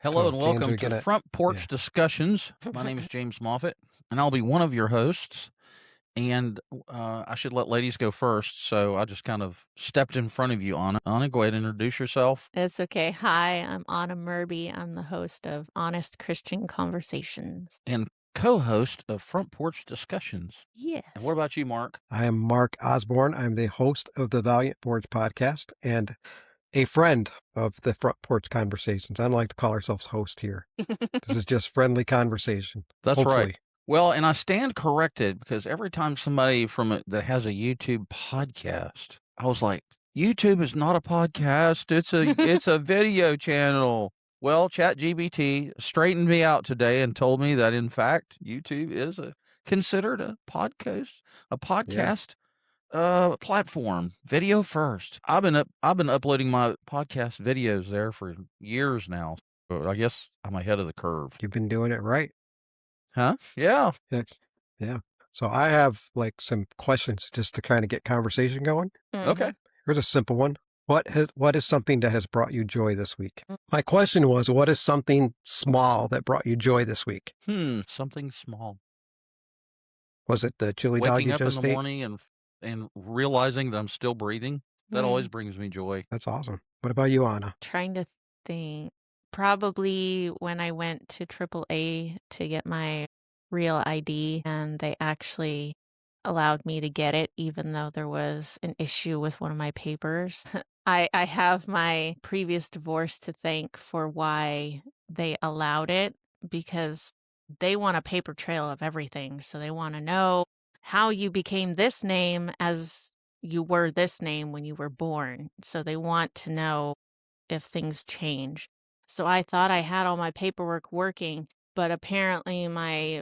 Hello So, and James, welcome we're to gonna, Front Porch yeah. Discussions. My name is James Moffitt, and I'll be one of your hosts. And I should let ladies go first, so I just kind of stepped in front of you, Anna. Anna, go ahead and introduce yourself. It's okay. Hi, I'm Anna Murby. I'm the host of Honest Christian Conversations. And co-host of Front Porch Discussions. Yes. And what about you, Mark? I am Mark Osborne. I'm the host of the Valiant podcast and a friend of the Front Porch Conversations. I don't like to call ourselves host here. This is just friendly conversation. That's hopefully. right. Well, and I stand corrected because every time somebody that has a YouTube podcast, I was like, YouTube is not a podcast. It's a video channel. Well, ChatGPT straightened me out today and told me that in fact YouTube is considered a podcast platform, video first. I've been uploading my podcast videos there for years now. So I guess I'm ahead of the curve. You've been doing it right. Huh? Yeah. Yeah. So I have like some questions just to kind of get conversation going. Okay. Here's a simple one. What is something that has brought you joy this week? My question was, what is something small that brought you joy this week? Something small. Was it the chili dog Waking you up in just the ate? morning and realizing that I'm still breathing. That always brings me joy. That's awesome. What about you, Anna? Trying to think. Probably when I went to AAA to get my real ID and they actually allowed me to get it even though there was an issue with one of my papers. I have my previous divorce to thank for why they allowed it, because they want a paper trail of everything. So they want to know how you became this name as you were this name when you were born. So they want to know if things change. So I thought I had all my paperwork working, but apparently my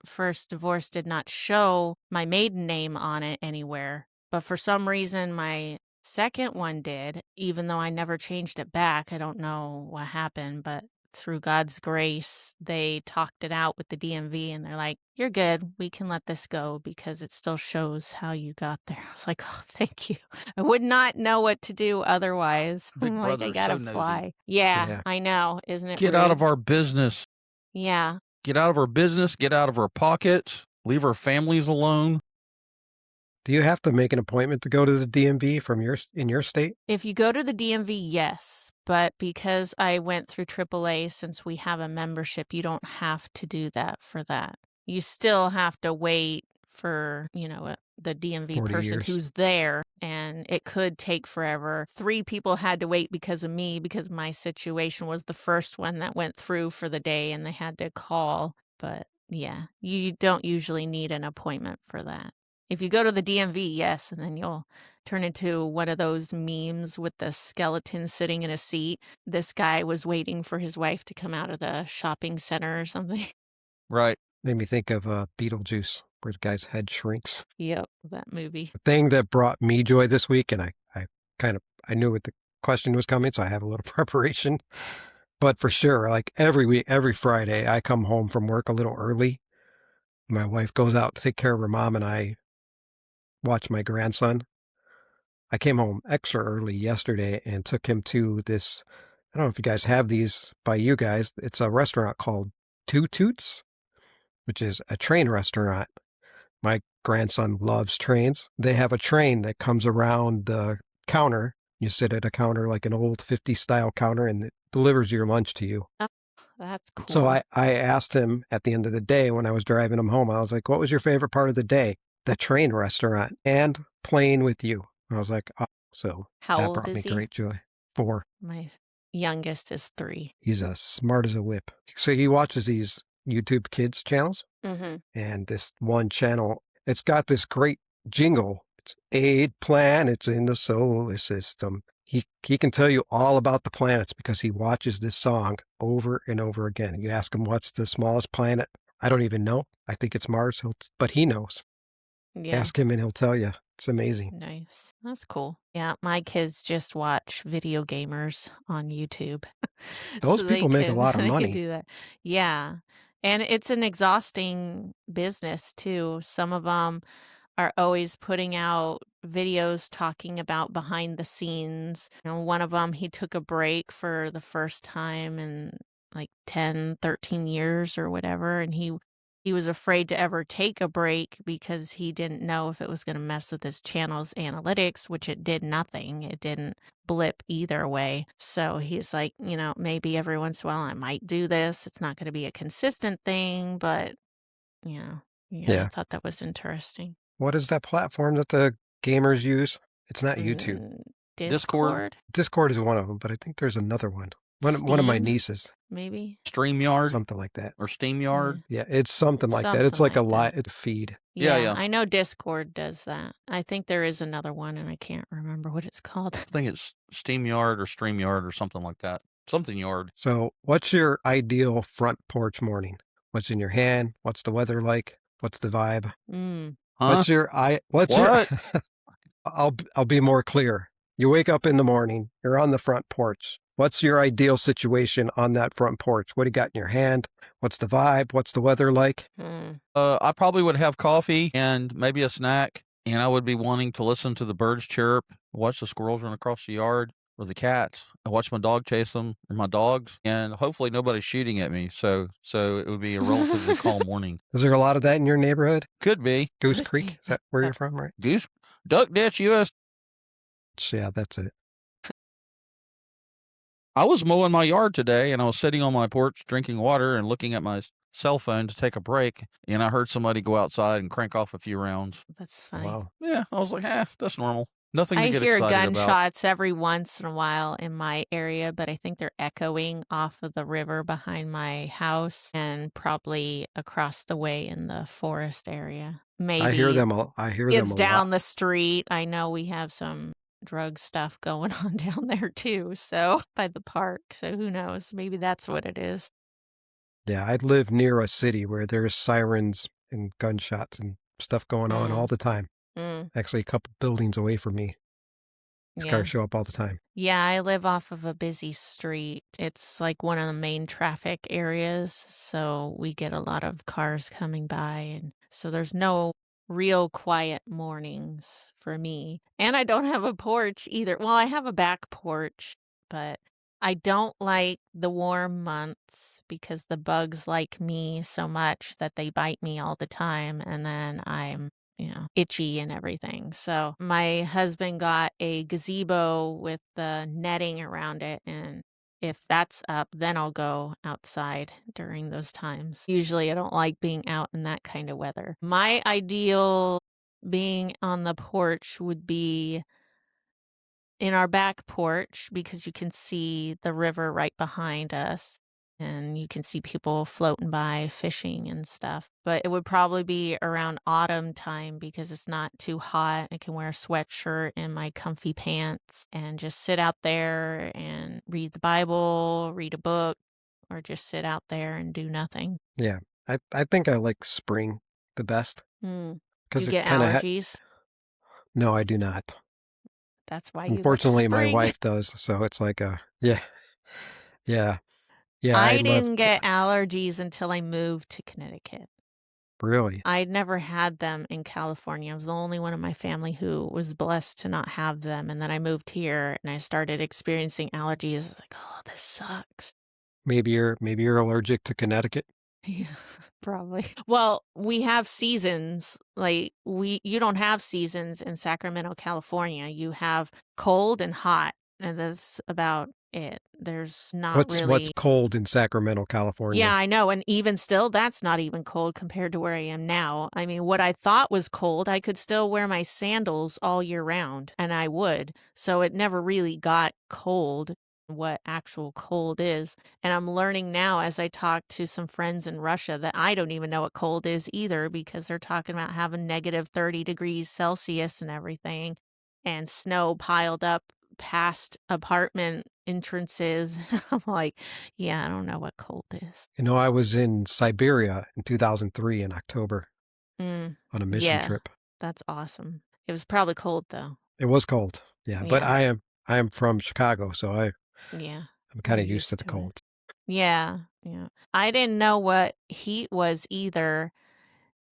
first divorce did not show my maiden name on it anywhere. But for some reason, my second one did, even though I never changed it back. I don't know what happened, but through God's grace, they talked it out with the DMV and they're like, you're good. We can let this go because it still shows how you got there. I was like, oh, thank you. I would not know what to do otherwise. Big I'm like, Brother I is gotta so nosy. fly. Yeah, Yeah. I know. Isn't it Get out rude? of our business. Yeah. Get out of our business. Get out of our pockets. Leave our families alone. Do you have to make an appointment to go to the DMV in your state? If you go to the DMV, yes. But because I went through AAA, since we have a membership, you don't have to do that for that. You still have to wait for, the DMV 40 person years. who's there, and it could take forever. 3 people had to wait because of me, because my situation was the first one that went through for the day, and they had to call. But yeah, you don't usually need an appointment for that. If you go to the DMV, yes, and then you'll turn into one of those memes with the skeleton sitting in a seat. This guy was waiting for his wife to come out of the shopping center or something. Right. Made me think of Beetlejuice, where the guy's head shrinks. Yep, that movie. The thing that brought me joy this week, and I knew what the question was coming, so I have a little preparation. But for sure, like every week, every Friday, I come home from work a little early. My wife goes out to take care of her mom, and I watch my grandson. I came home extra early yesterday and took him to this, I don't know if you guys have these by you guys. It's a restaurant called Two Toots, which is a train restaurant. My grandson loves trains. They have a train that comes around the counter. You sit at a counter, like an old 50s style counter, and it delivers your lunch to you. Oh, that's cool. So I asked him at the end of the day when I was driving him home, I was like, what was your favorite part of the day? The train restaurant and playing with you. I was like, oh, so How that old brought me is he? great joy. 4. My youngest is 3. He's as smart as a whip. So he watches these YouTube kids channels, Mm-hmm. and this one channel, it's got this great jingle. It's 8 planets in the solar system. He can tell you all about the planets because he watches this song over and over again. You ask him what's the smallest planet. I don't even know. I think it's Mars, but he knows. Yeah. Ask him and he'll tell you. It's amazing. Nice. That's cool. Yeah, my kids just watch video gamers on YouTube. Those people make a lot of they can money. do that. Yeah. And it's an exhausting business too. Some of them are always putting out videos talking about behind the scenes. One of them, he took a break for the first time in like 10, 13 years or whatever, and he was afraid to ever take a break because he didn't know if it was going to mess with his channel's analytics, which it did nothing. It didn't blip either way. So he's like, maybe every once in a while I might do this. It's not going to be a consistent thing, but yeah, I thought that was interesting. What is that platform that the gamers use? It's not YouTube. Discord? Discord is one of them, but I think there's another one. One of my Steam, nieces. maybe? StreamYard Something like that. or SteamYard. Yeah, it's something like that. It's Something like like it's a feed. Yeah. I know Discord does that. I think there is another one, and I can't remember what it's called. I think it's SteamYard or StreamYard or something like that. Something yard. So what's your ideal front porch morning? What's in your hand? What's the weather like? What's the vibe? Huh? Your I'll be more clear. You wake up in the morning, you're on the front porch. What's your ideal situation on that front porch? What do you got in your hand? What's the vibe? What's the weather like? I probably would have coffee and maybe a snack, and I would be wanting to listen to the birds chirp, watch the squirrels run across the yard, or the cats. I watch my dog chase them, or my dogs, and hopefully nobody's shooting at me. So it would be a relatively calm morning. Is there a lot of that in your neighborhood? Could be. Goose Could Creek? be. Is that where you're from, right? Duck Ditch, US. Yeah, that's it. I was mowing my yard today, and I was sitting on my porch drinking water and looking at my cell phone to take a break, and I heard somebody go outside and crank off a few rounds. That's funny. Wow. Yeah, I was like, that's normal. Nothing to I get hear excited about. gunshots every once in a while in my area, but I think they're echoing off of the river behind my house and probably across the way in the forest area. Maybe I hear them a it's down lot. the street. I know we have some drug stuff going on down there too, so by the park. So who knows? Maybe that's what it is. Yeah, I live near a city where there's sirens and gunshots and stuff going on all the time. Actually, a couple buildings away from me. These cars show up all the time. Yeah, I live off of a busy street. It's like one of the main traffic areas, so we get a lot of cars coming by, and so there's no real quiet mornings for me. And I don't have a porch either. Well, I have a back porch, but I don't like the warm months because the bugs like me so much that they bite me all the time, and then I'm itchy and everything. So my husband got a gazebo with the netting around it, and if that's up, then I'll go outside during those times. Usually I don't like being out in that kind of weather. My ideal being on the porch would be in our back porch because you can see the river right behind us and you can see people floating by fishing and stuff. But it would probably be around autumn time because it's not too hot. I can wear a sweatshirt and my comfy pants and just sit out there and read the Bible, read a book, or just sit out there and do nothing. Yeah, I think I like spring the best. Do Because you get allergies? No, I do not. That's why you like Unfortunately, my spring. wife does, so it's like yeah. I didn't get allergies until I moved to Connecticut. Really? I'd never had them in California. I was the only one in my family who was blessed to not have them. And then I moved here and I started experiencing allergies. I was like, oh, this sucks. Maybe you're allergic to Connecticut. Yeah, probably. Well, we have seasons. Like you don't have seasons in Sacramento, California. You have cold and hot, and that's about it. There's not really What's cold in Sacramento, California? Yeah, I know. And even still, that's not even cold compared to where I am now. I mean, what I thought was cold, I could still wear my sandals all year round, and I would. So it never really got cold, what actual cold is. And I'm learning now as I talk to some friends in Russia that I don't even know what cold is either because they're talking about having negative 30 degrees Celsius and everything and snow piled up past apartment entrances. I'm like, yeah, I don't know what cold is. I was in Siberia in 2003 in October on a mission trip. That's awesome. It was probably cold though. It was cold. Yeah, but I am from Chicago, so I'm kind of used to the cold. Yeah. I didn't know what heat was either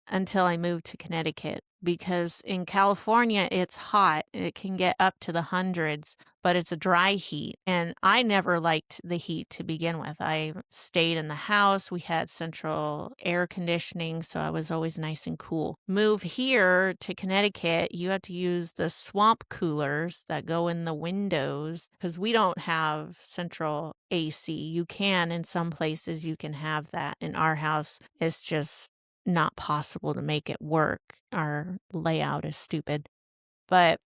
until I moved to Connecticut. because in California, it's hot. It can get up to the hundreds, but it's a dry heat. And I never liked the heat to begin with. I stayed in the house. We had central air conditioning, so I was always nice and cool. Move here to Connecticut, you have to use the swamp coolers that go in the windows because we don't have central AC. You can, in some places, you can have that. In our house, it's just not possible to make it work. Our layout is stupid. But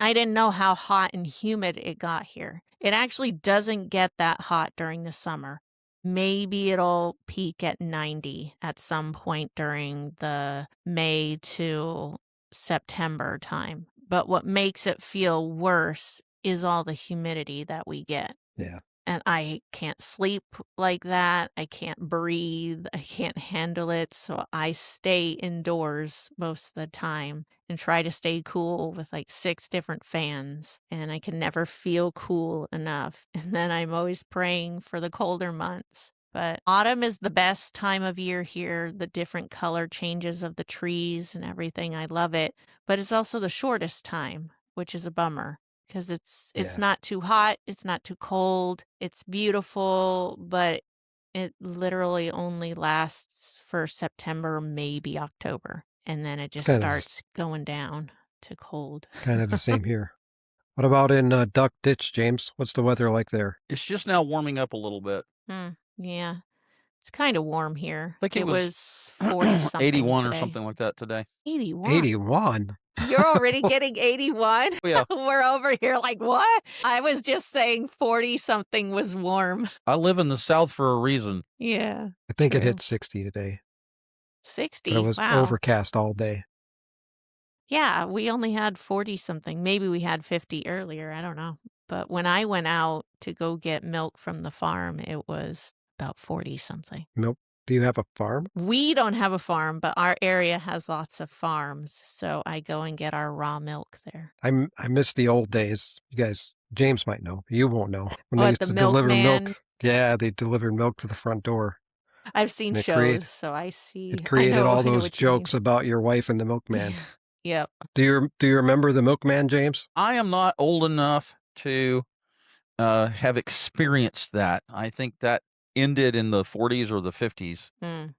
I didn't know how hot and humid it got here. It actually doesn't get that hot during the summer. Maybe it'll peak at 90 at some point during the May to September time. But what makes it feel worse is all the humidity that we get. Yeah. And I can't sleep like that. I can't breathe. I can't handle it. So I stay indoors most of the time and try to stay cool with like 6 different fans. And I can never feel cool enough. And then I'm always praying for the colder months. But autumn is the best time of year here. The different color changes of the trees and everything. I love it. But it's also the shortest time, which is a bummer. Because it's Yeah. not too hot, it's not too cold, it's beautiful, but it literally only lasts for September, maybe October, and then it just Kind of starts going down to cold. Kind of the same here. What about in Duck Ditch, James? What's the weather like there? It's just now warming up a little bit. Yeah, it's kind of warm here. I think it was 40 something 81 or today. something like that today. 81. 81. You're already getting 81? Yeah. We're over here like, what? I was just saying 40 something was warm. I live in the South for a reason. Yeah. I think it True. hit 60 today. 60. But it was Wow. overcast all day. Yeah, we only had 40 something. Maybe we had 50 earlier. I don't know. But when I went out to go get milk from the farm, it was about 40 something. Milk? Do you have a farm? We don't have a farm, but our area has lots of farms. So I go and get our raw milk there. I miss the old days. You guys, James might know. You won't know. When Oh, they at used the to deliver milkman? milk. Yeah, they delivered milk to the front door. I've seen And it shows, created- so I see. It created I know all those what you mean. jokes about your wife and the milkman. Yep. Do you remember the milkman, James? I am not old enough to have experienced that. I think that ended in the 40s or the 50s.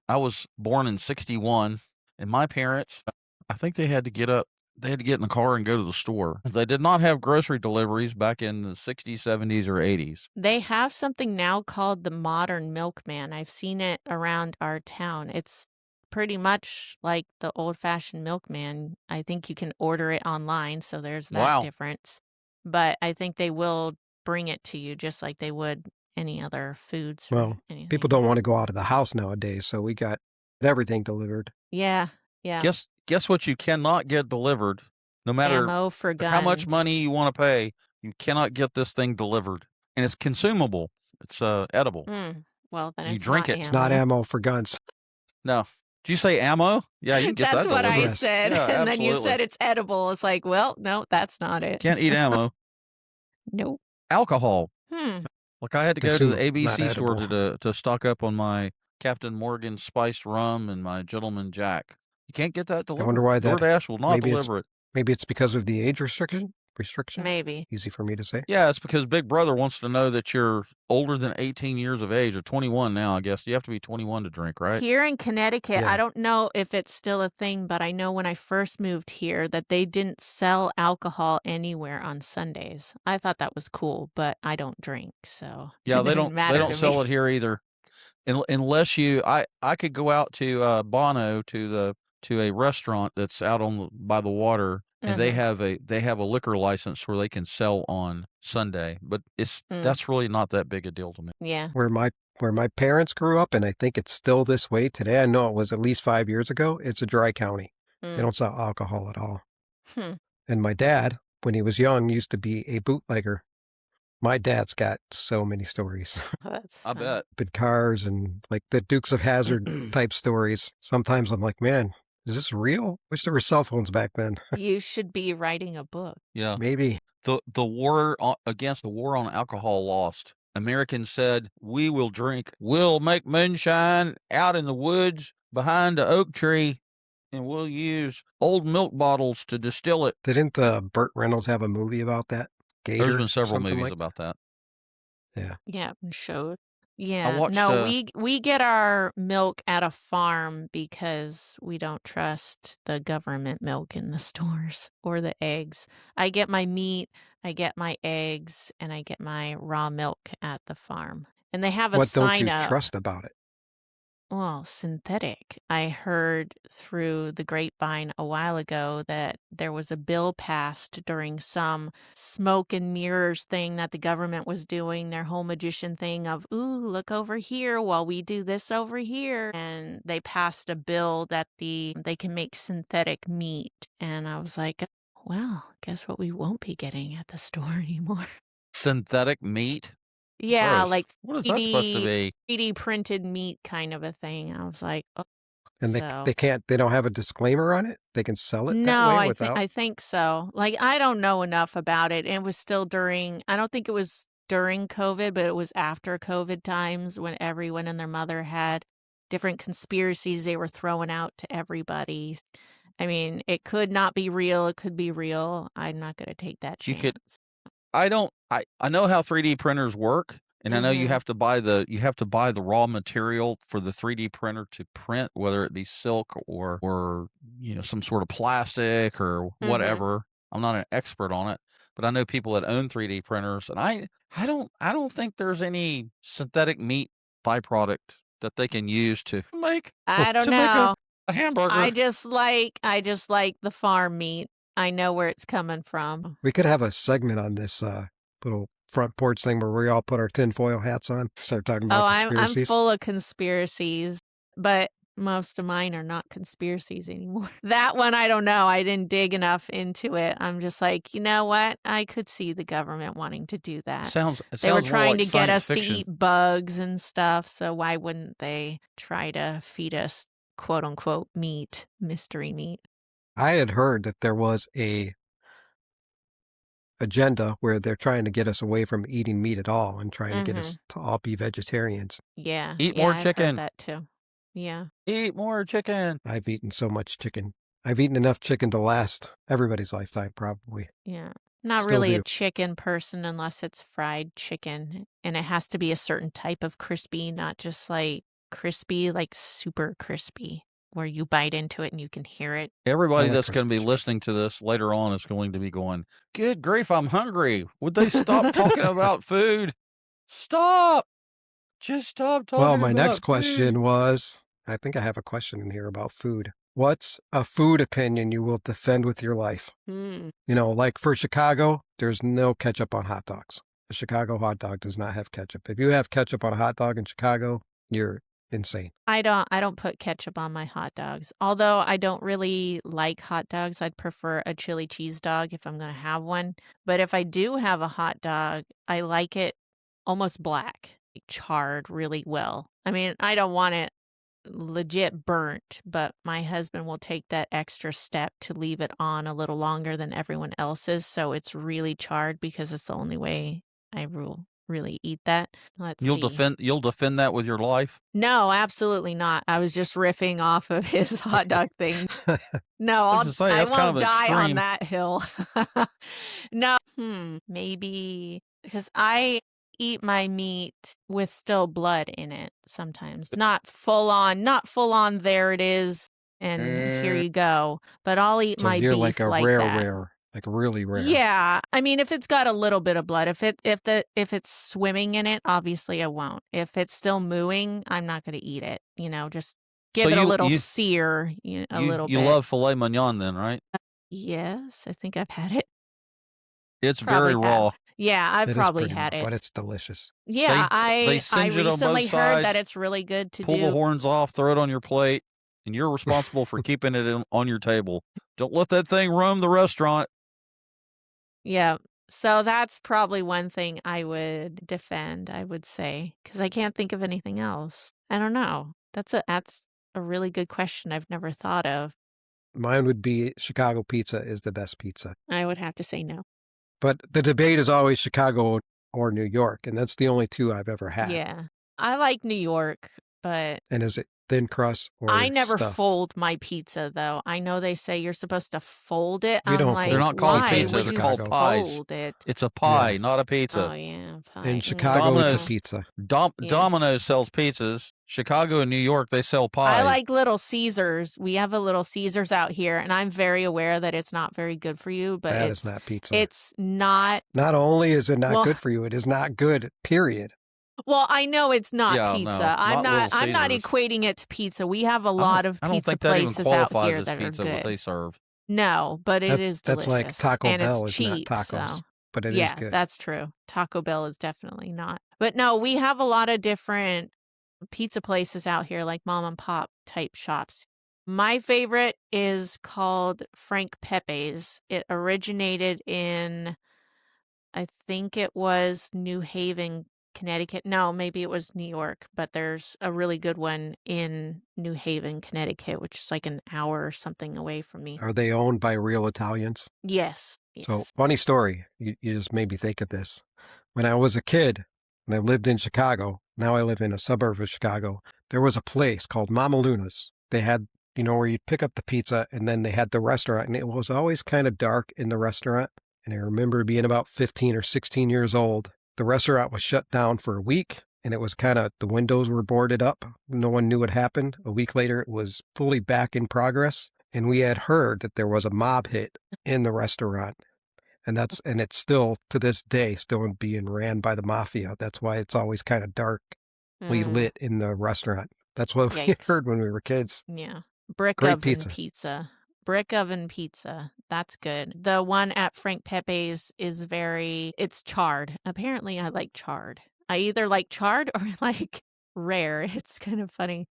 I was born in 61, and my parents, I think they had to get up. They had to get in the car and go to the store. They did not have grocery deliveries back in the 60s, 70s, or 80s. They have something now called the modern milkman. I've seen it around our town. It's pretty much like the old-fashioned milkman. I think you can order it online, so there's that Wow. difference. But I think they will bring it to you just like they would any other foods or Well, anything. people don't want to go out of the house nowadays, so we got everything delivered. Yeah. Guess what you cannot get delivered, no matter Ammo for guns. how much money you want to pay, you cannot get this thing delivered. And it's consumable. It's edible. Well, then You it's drink not it. It's not ammo for guns. No. Did you say ammo? Yeah, you can get That's that what delivered. I Yes. said. Yeah, and then you absolutely. said it's edible. It's like, well, no, that's not it. Can't eat ammo. Nope. Alcohol. Like I had to go to the Consumable, not ABC store edible. to stock up on my Captain Morgan spiced rum and my Gentleman Jack. You can't get that delivered. wonder why that- DoorDash will not maybe it's- deliver it. Maybe it's because of the age restriction? Maybe. Easy for me to say. Yeah, it's because Big Brother wants to know that you're older than 18 years of age, or 21 now, I guess. You have to be 21 to drink, right? Here in Connecticut, Yeah. I don't know if it's still a thing, but I know when I first moved here that they didn't sell alcohol anywhere on Sundays. I thought that was cool, but I don't drink, so Yeah, it they didn't don't matter to sell me. it here either. Unless you I could go out to Bono to a restaurant that's out by the water, and they have a liquor license where they can sell on Sunday, but that's really not that big a deal to me. Yeah. Where my parents grew up, and I think it's still this way today. I know it was at least 5 years ago. It's a dry county. They don't sell alcohol at all. And my dad, when he was young, used to be a bootlegger. My dad's got so many stories. That's I fun. bet. Stupid cars and like the Dukes of Hazzard type stories. Sometimes I'm like, man, is this real? Wish there were cell phones back then. You should be writing a book. Yeah. Maybe. The war against the war on alcohol lost. Americans said, "We will drink. We'll make moonshine out in the woods behind the oak tree and we'll use old milk bottles to distill it. Didn't Burt Reynolds have a movie about that? There's Gator been or several something movies like about that. Yeah. Yeah, and showed. I Yeah. watched No, we get our milk at a farm because we don't trust the government milk in the stores or the eggs. I get my meat, I get my eggs, and I get my raw milk at the farm. And they have a What don't sign you up. trust about it? Well, synthetic. I heard through the grapevine a while ago that there was a bill passed during some smoke and mirrors thing that the government was doing, their whole magician thing of, ooh, look over here while we do this over here. And they passed a bill that they can make synthetic meat. And I was like, well, guess what we won't be getting at the store anymore. synthetic meat. Yeah, Gross. like What is that supposed to 3D be? 3D printed meat kind of a thing. I was like, oh, And so. they don't have a disclaimer on it? They can sell it that No, way I without? think so. Like, I don't know enough about it. It was still I don't think it was during COVID, but it was after COVID times when everyone and their mother had different conspiracies they were throwing out to everybody. I mean, it could not be real. It could be real. I'm not going to take that You chance. could. I know how 3D printers work, and I know you Mhm. have to buy the raw material for the 3D printer to print, whether it be silk or some sort of plastic or Mhm. whatever. I'm not an expert on it, but I know people that own 3D printers, and I don't think there's any synthetic meat byproduct that they can use to make I don't to make know. a hamburger. I just like the farm meat. I know where it's coming from. We could have a segment on this little front porch thing where we all put our tinfoil hats on, start talking Oh, about I'm conspiracies. full of conspiracies, but most of mine are not conspiracies anymore. That one, I don't know. I didn't dig enough into it. I'm just like, you know what? I could see the government wanting to do that. It They were sounds more trying like to get science us to fiction. eat bugs and stuff, so why wouldn't they try to feed us quote unquote meat, mystery meat? I had heard that there was a agenda where they're trying to get us away from eating meat at all and trying to get us to all be vegetarians. Yeah, Eat yeah, more I've heard chicken. that too. Yeah. Eat more chicken. I've eaten so much chicken. I've eaten enough chicken to last everybody's lifetime, probably. Yeah. Not Still really a do. chicken person unless it's fried chicken. And it has to be a certain type of crispy, not just like crispy, like super crispy, where you bite into it and you can hear it. Everybody like that's going to be crispy chicken. listening to this later on is going to be going, good grief, I'm hungry. Would they stop talking about food? Stop. Just stop talking Well, my about next food. question was, I think I have a question in here about food. What's a food opinion you will defend with your life? Hmm. Like for Chicago, there's no ketchup on hot dogs. A Chicago hot dog does not have ketchup. If you have ketchup on a hot dog in Chicago, you're insane. I don't put ketchup on my hot dogs. Although I don't really like hot dogs, I'd prefer a chili cheese dog if I'm going to have one. But if I do have a hot dog, I like it almost black, like charred really well. I mean, I don't want it legit burnt, but my husband will take that extra step to leave it on a little longer than everyone else's, so it's really charred because it's the only way I will really eat that. Let's You'll see. you'll defend that with your life? No, absolutely not. I was just riffing off of his hot dog thing. No, I was to say, I that's kind won't of die on extreme. that hill. No, maybe because I eat my meat with still blood in it sometimes. Not full on, there it is, and here you go. But I'll eat So my you're like beef a like that. rare, like really rare. Yeah, I mean, if it's got a little bit of blood, if it's swimming in it, obviously I won't. If it's still mooing, I'm not going to eat it. Just So give it a you little you sear, a you little you bit. love filet mignon then, right? Yes, I think I've had it. It's Probably very have. raw. Yeah, I've It is probably pretty raw, had it. but it's delicious. Yeah, They I singe it on both recently heard that sides, it's really good to pull the do. horns off, throw it on your plate, and you're responsible for keeping it on your table. Don't let that thing roam the restaurant. Yeah. So that's probably one thing I would defend, I would say, because I can't think of anything else. I don't know. That's a really good question I've never thought of. Mine would be Chicago pizza is the best pizza. I would have to say no. But the debate is always Chicago or New York, and that's the only two I've ever had. Yeah. I like New York, but And is it thin crust I or never stuff. fold my pizza, though. I know they say you're supposed to fold it. We I'm don't like, They're fold not called why pizzas in pizza. would They're you called Chicago. pies. fold it? It's a pie, Yeah. not a Oh, pizza. yeah, In pie. Chicago, it's a Domino's- pizza. Yeah. Domino's sells pizzas. Chicago and New York, they sell pies. I like Little Caesars. We have a Little Caesars out here, and I'm very aware that it's not very good for you, but That is not pizza. it's not. Not only is it not Well- good for you, it is not good, period. Well, I know it's not Yeah, pizza. no, I'm not not. Little I'm not Caesars. equating it to pizza. We have a I don't- lot of I don't pizza think that even places out qualifies here as that are pizza, what good. they serve. No, but it is delicious. That's like Taco and Bell it's is cheap, not tacos, so. but it is Yeah, good. that's true. Taco Bell is definitely not. But no, we have a lot of different pizza places out here, like mom and pop type shops. My favorite is called Frank Pepe's. It originated in, I think it was New Haven, Connecticut. No, maybe it was New York, but there's a really good one in New Haven, Connecticut, which is like an hour or something away from me. Are they owned by real Italians? Yes. So, Yes. funny story. You just made me think of this. When I was a kid, when I lived in Chicago, now I live in a suburb of Chicago, there was a place called Mama Luna's. They had, where you'd pick up the pizza, and then they had the restaurant, and it was always kind of dark in the restaurant. And I remember being about 15 or 16 years old. The restaurant was shut down for a week, and it was the windows were boarded up. No one knew what happened. A week later, it was fully back in progress. And we had heard that there was a mob hit in the restaurant. And it's still, to this day, still being ran by the mafia. That's why it's always kind of darkly lit in the restaurant. That's what we Yikes. heard when we were kids. Yeah. Brick Great oven pizza. pizza. Brick oven pizza. That's good. The one at Frank Pepe's is it's charred. Apparently I like charred. I either like charred or like rare. It's kind of funny.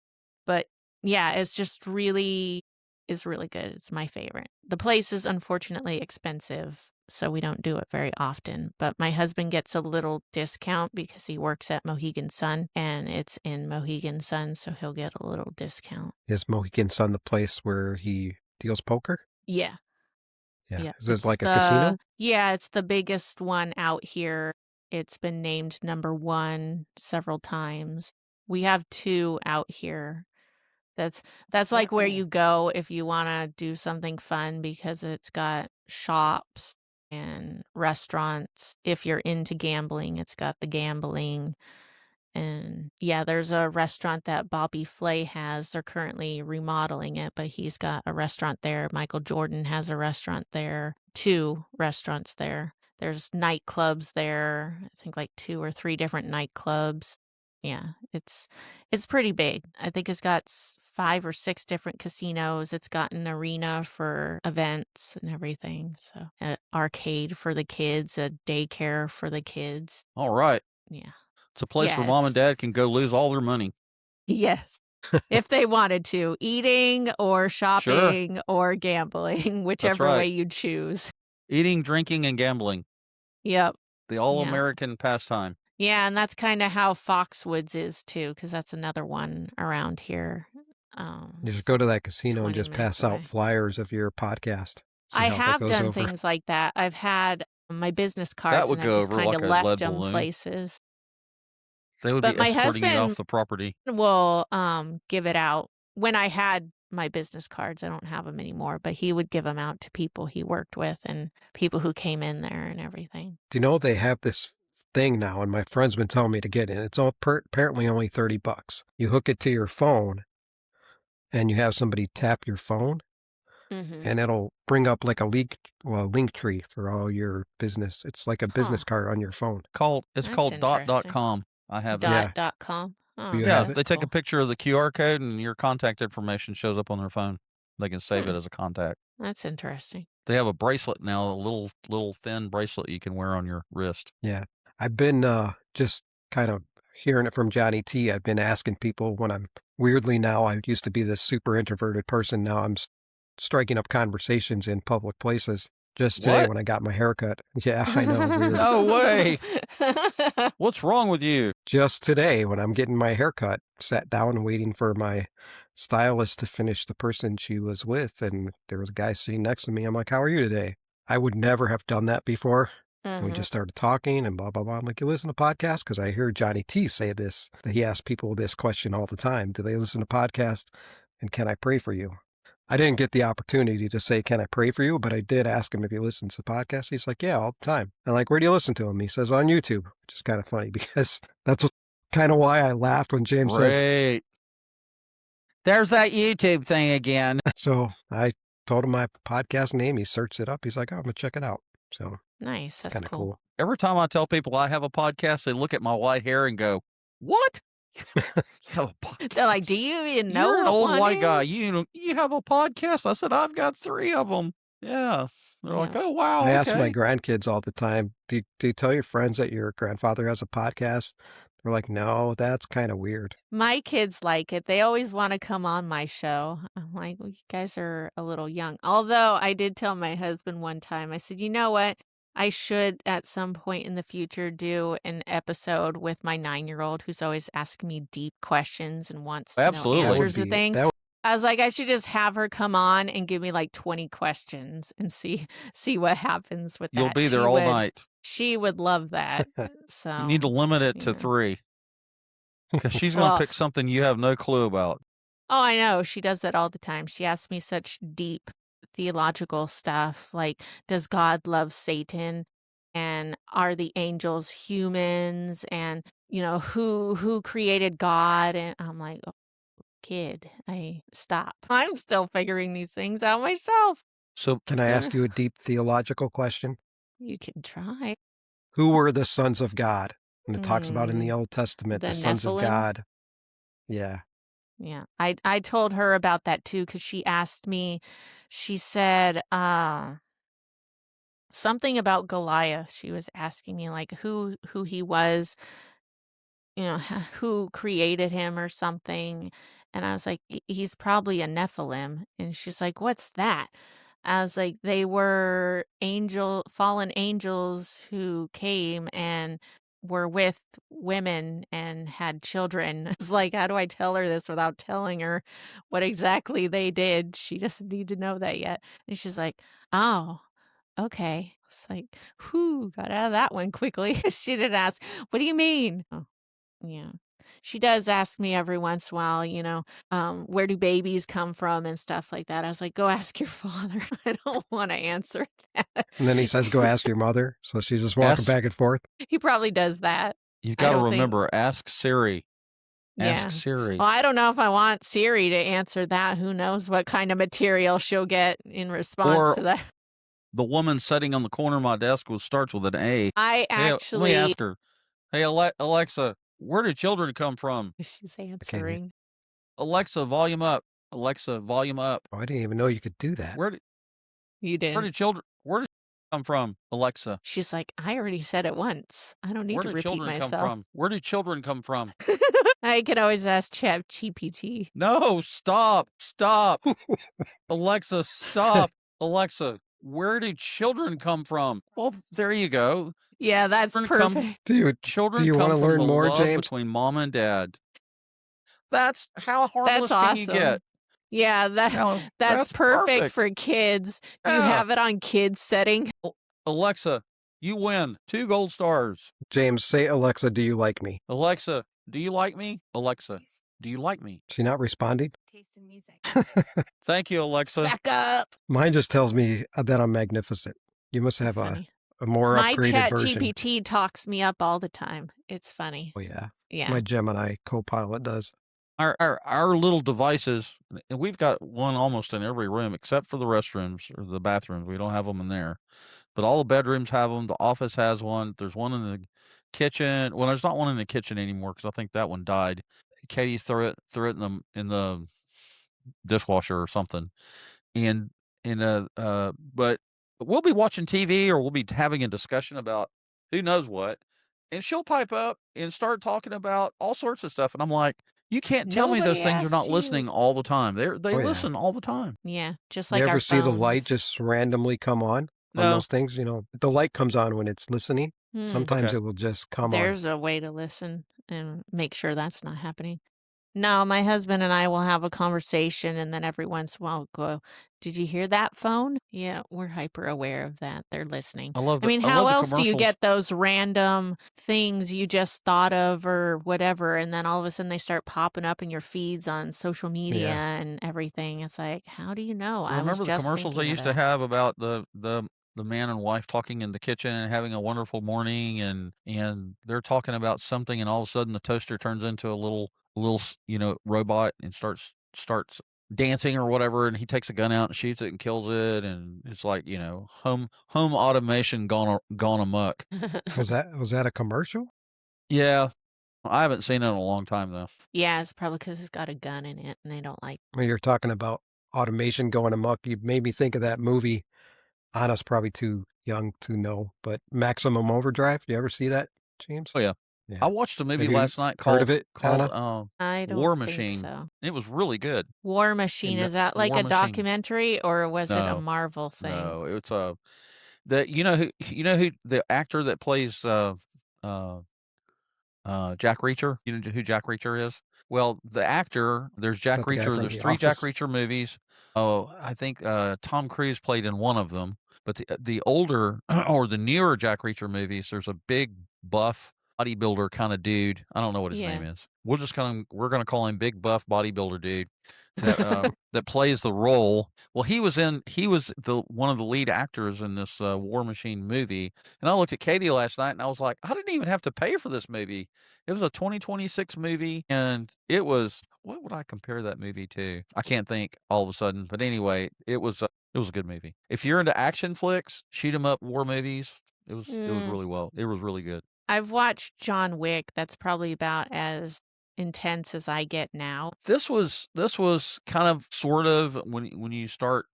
But yeah, it's just really good. It's my favorite. The place is unfortunately expensive, so we don't do it very often. But my husband gets a little discount because he works at Mohegan Sun, and it's in Mohegan Sun, so he'll get a little discount. Is Mohegan Sun the place where he deals poker? Yeah. Yeah. Is it like a casino? Yeah, it's the biggest one out here. It's been named number 1 several times. We have 2 out here. That's like where you go if you want to do something fun, because it's got shops and restaurants. If you're into gambling, it's got the gambling. And yeah, there's a restaurant that Bobby Flay has. They're currently remodeling it, but he's got a restaurant there. Michael Jordan has a restaurant there. 2 restaurants there. There's nightclubs there. I think like 2 or 3 different nightclubs. Yeah, it's pretty big. I think it's got 5 or 6 different casinos. It's got an arena for events and everything. So an arcade for the kids, a daycare for the kids. All right. Yeah. It's a place where mom and dad can go lose all their money. Yes. If they wanted to. Eating or shopping or gambling, whichever way you choose. Eating, drinking, and gambling. Yep. The all-American pastime. Yeah, and that's kind of how Foxwoods is too, because that's another one around here. You just go to that casino and 20 just pass minutes away. out flyers of your podcast. I have done things like that. I've had my business cards would and go I've just over kind like of a left lead them balloon. places. They would But be my escorting you off husband the property. will give it out. When I had my business cards, I don't have them anymore, but he would give them out to people he worked with and people who came in there and everything. Do you know they have this thing now, and my friend's been telling me to get it. It's apparently only $30. You hook it to your phone, and you have somebody tap your phone, and it'll bring up like a link tree for all your business. It's like a business card on your phone. It's called dot.com. I have it. Dot.com. Oh, You Yeah, have it? they take a picture of the QR code and your contact information shows up on their phone. They can save it as a contact. That's interesting. They have a bracelet now, a little thin bracelet you can wear on your wrist. Yeah. I've been just kind of hearing it from Johnny T. I've been asking people when weirdly now, I used to be this super introverted person. Now I'm striking up conversations in public places. Just today when I got my haircut. Yeah, I know. Weird. No way. What's wrong with you? Just today when I'm getting my haircut, sat down and waiting for my stylist to finish the person she was with. And there was a guy sitting next to me. I'm like, how are you today? I would never have done that before. And we Mhm. just started talking and blah, blah, blah. I'm like, you listen to podcasts? Because I hear Johnny T say this, that he asks people this question all the time. Do they listen to podcasts? And can I pray for you? I didn't get the opportunity to say, can I pray for you? But I did ask him if he listens to podcasts. He's like, yeah, all the time. I'm like, where do you listen to him? He says, on YouTube, which is kind of funny because that's kind of why I laughed when James says. Great. There's that YouTube thing again. So I told him my podcast name. He searched it up. He's like, oh, I'm going to check it out. So Nice. it's That's kind of cool. Every time I tell people I have a podcast, they look at my white hair and go, what? You have a podcast? They're like, do you even know You're an what old one white guy. is? You have a podcast? I said, I've got 3 of them. Yeah. They're like, Yeah. oh, wow. I ask my Okay. grandkids all the time, do you tell your friends that your grandfather has a podcast? They're like, no, that's kind of weird. My kids like it. They always want to come on my show. I'm like, well, you guys are a little young. Although I did tell my husband one time, I said, you know what? I should at some point in the future do an episode with my 9-year-old who's always asking me deep questions and wants to know Absolutely. answers to things. That would I was like, I should just have her come on and give me like 20 questions and see what happens with You'll that. be there all night. She would love that. So You need to limit it to yeah. 3 because she's going to Well, pick something you have no clue about. oh, I know. She does that all the time. She asks me such deep theological stuff like, does God love Satan? And are the angels humans? And, who created God? And I'm like, oh, kid, stop. I'm still figuring these things out myself. So Can I ask you a deep theological question? You can try. Who were the sons of God? And it talks about in the Mm, Old Testament, the the sons of Nephilim? God. Yeah. Yeah. I told her about that too because she asked me, she said, something about Goliath. She was asking me like who he was, who created him or something. And I was like, He's probably a Nephilim." And she's like, "What's that?" I was like, "They were fallen angels who came and were with women and had children." It's like, how do I tell her this without telling her what exactly they did? She doesn't need to know that yet. And she's like, "Oh, okay." It's like, whew, got out of that one quickly. She didn't ask, "What do you mean?" Oh, yeah. She does ask me every once in a while, where do babies come from and stuff like that. I was like, go ask your father. I don't want to answer that. And then he says, go ask your mother. So she's just walking back and forth. He probably does that. You've I got to don't think- remember, ask Siri. Yeah. Ask Siri. Well, I don't know if I want Siri to answer that. Who knows what kind of material she'll get in response to that. The woman sitting on the corner of my desk starts with an A. I Hey, actually. let me ask her. Hey, Alexa, where do children come from? She's answering. Alexa, volume up. Alexa, volume up. Oh, I didn't even know you could do that. You did. Where did children come from, Alexa? She's like, I already said it once. I don't need to repeat myself. Come from? Where do children come from? I can always ask ChatGPT. No, stop. Alexa, stop. Alexa, where do children come from? Well, there you go. Yeah, that's perfect. Children do you come want to from learn the more, love James? between mom and dad. That's how harmless That's can you awesome. get? Yeah, that's perfect for kids. Do you Yeah. have it on kids setting? Alexa, you win 2 gold stars. James, say, Alexa, do you like me? Alexa, do you like me? Alexa, do you like me? She not responding? Taste in music. Thank you, Alexa. Suck up. Mine just tells me that I'm magnificent. You must have a more My upgraded version. My ChatGPT talks me up all the time. It's funny. Oh, yeah. Yeah. My Gemini co-pilot does. Our little devices, and we've got one almost in every room except for the restrooms or the bathrooms. We don't have them in there, but all the bedrooms have them. The office has one. There's one in the kitchen. Well, there's not one in the kitchen anymore because I think that one died. Katie threw it in the dishwasher or something, but we'll be watching TV or we'll be having a discussion about who knows what, and she'll pipe up and start talking about all sorts of stuff, and I'm like, you can't tell me those things are not listening all the time. They listen all the time. Yeah, just like you our ever see the light phones. just randomly come on No. those things? The light comes on when it's listening. Sometimes Okay. it will just come There's a way to listen and make sure that's not happening. No, my husband and I will have a conversation, and then every once in a while go, "Did you hear that phone?" Yeah, we're hyper aware of that. They're listening. I mean, I how love the else do you commercials. get those random things you just thought of or whatever, and then all of a sudden they start popping up in your feeds on social media Yeah. and everything? It's like, how do you know? I was Remember the just commercials they thinking of used to that. have about the man and wife talking in the kitchen and having a wonderful morning, and they're talking about something, and all of a sudden the toaster turns into a robot and starts dancing or whatever, and he takes a gun out and shoots it and kills it, and it's like, home automation gone amok. Was that a commercial? Yeah, I haven't seen it in a long time though. Yeah, it's probably because 'cause it's got a gun in it and they don't like. When you're talking about automation going amok, you made me think of that movie. Anna's probably too young to know, but Maximum Overdrive. Do you ever see that, James? Oh yeah, I Yeah. watched a movie Have you last night heard of called it, Anna? I don't War think Machine. so. It was really good. War Machine, And is that like War a Machine. documentary or was it a No, Marvel thing? no, it's a the you know who the actor that plays uh Jack Reacher? You know who Jack Reacher is? Well, the actor, there's is Jack that the guy Reacher, from there's The 3 Jack Office? Reacher movies. Oh, I think Tom Cruise played in one of them, but the older or the newer Jack Reacher movies, there's a big buff bodybuilder kind of dude. I don't know what his name is. We're gonna call him big buff bodybuilder dude that plays the role. Well, he was the one of the lead actors in this War Machine movie. And I looked at Katie last night and I was like, I didn't even have to pay for this movie. It was a 2026 movie, and it was what would I compare that movie to? I can't think all of a sudden, but anyway, it was a good movie. If you're into action flicks, shoot 'em up war movies, it was Mm, really well. It was really good. I've watched John Wick. That's probably about as intense as I get now. This was kind of sort of when you start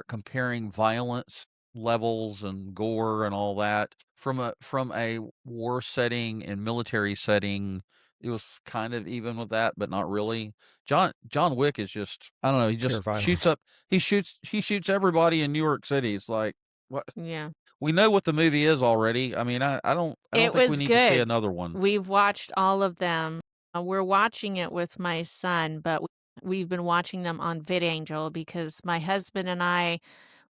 comparing violence levels and gore and all that from a war setting and military setting. It was kind of even with that, but not really. John Wick is just, I don't know, he Pure just shoots violence. up he shoots everybody in New York City. It's like, what, Yeah. we know what the movie is already. I mean, I don't It think we was need to see good. another one. We've watched all of them. We're watching it with my son, but we've been watching them on VidAngel because my husband and I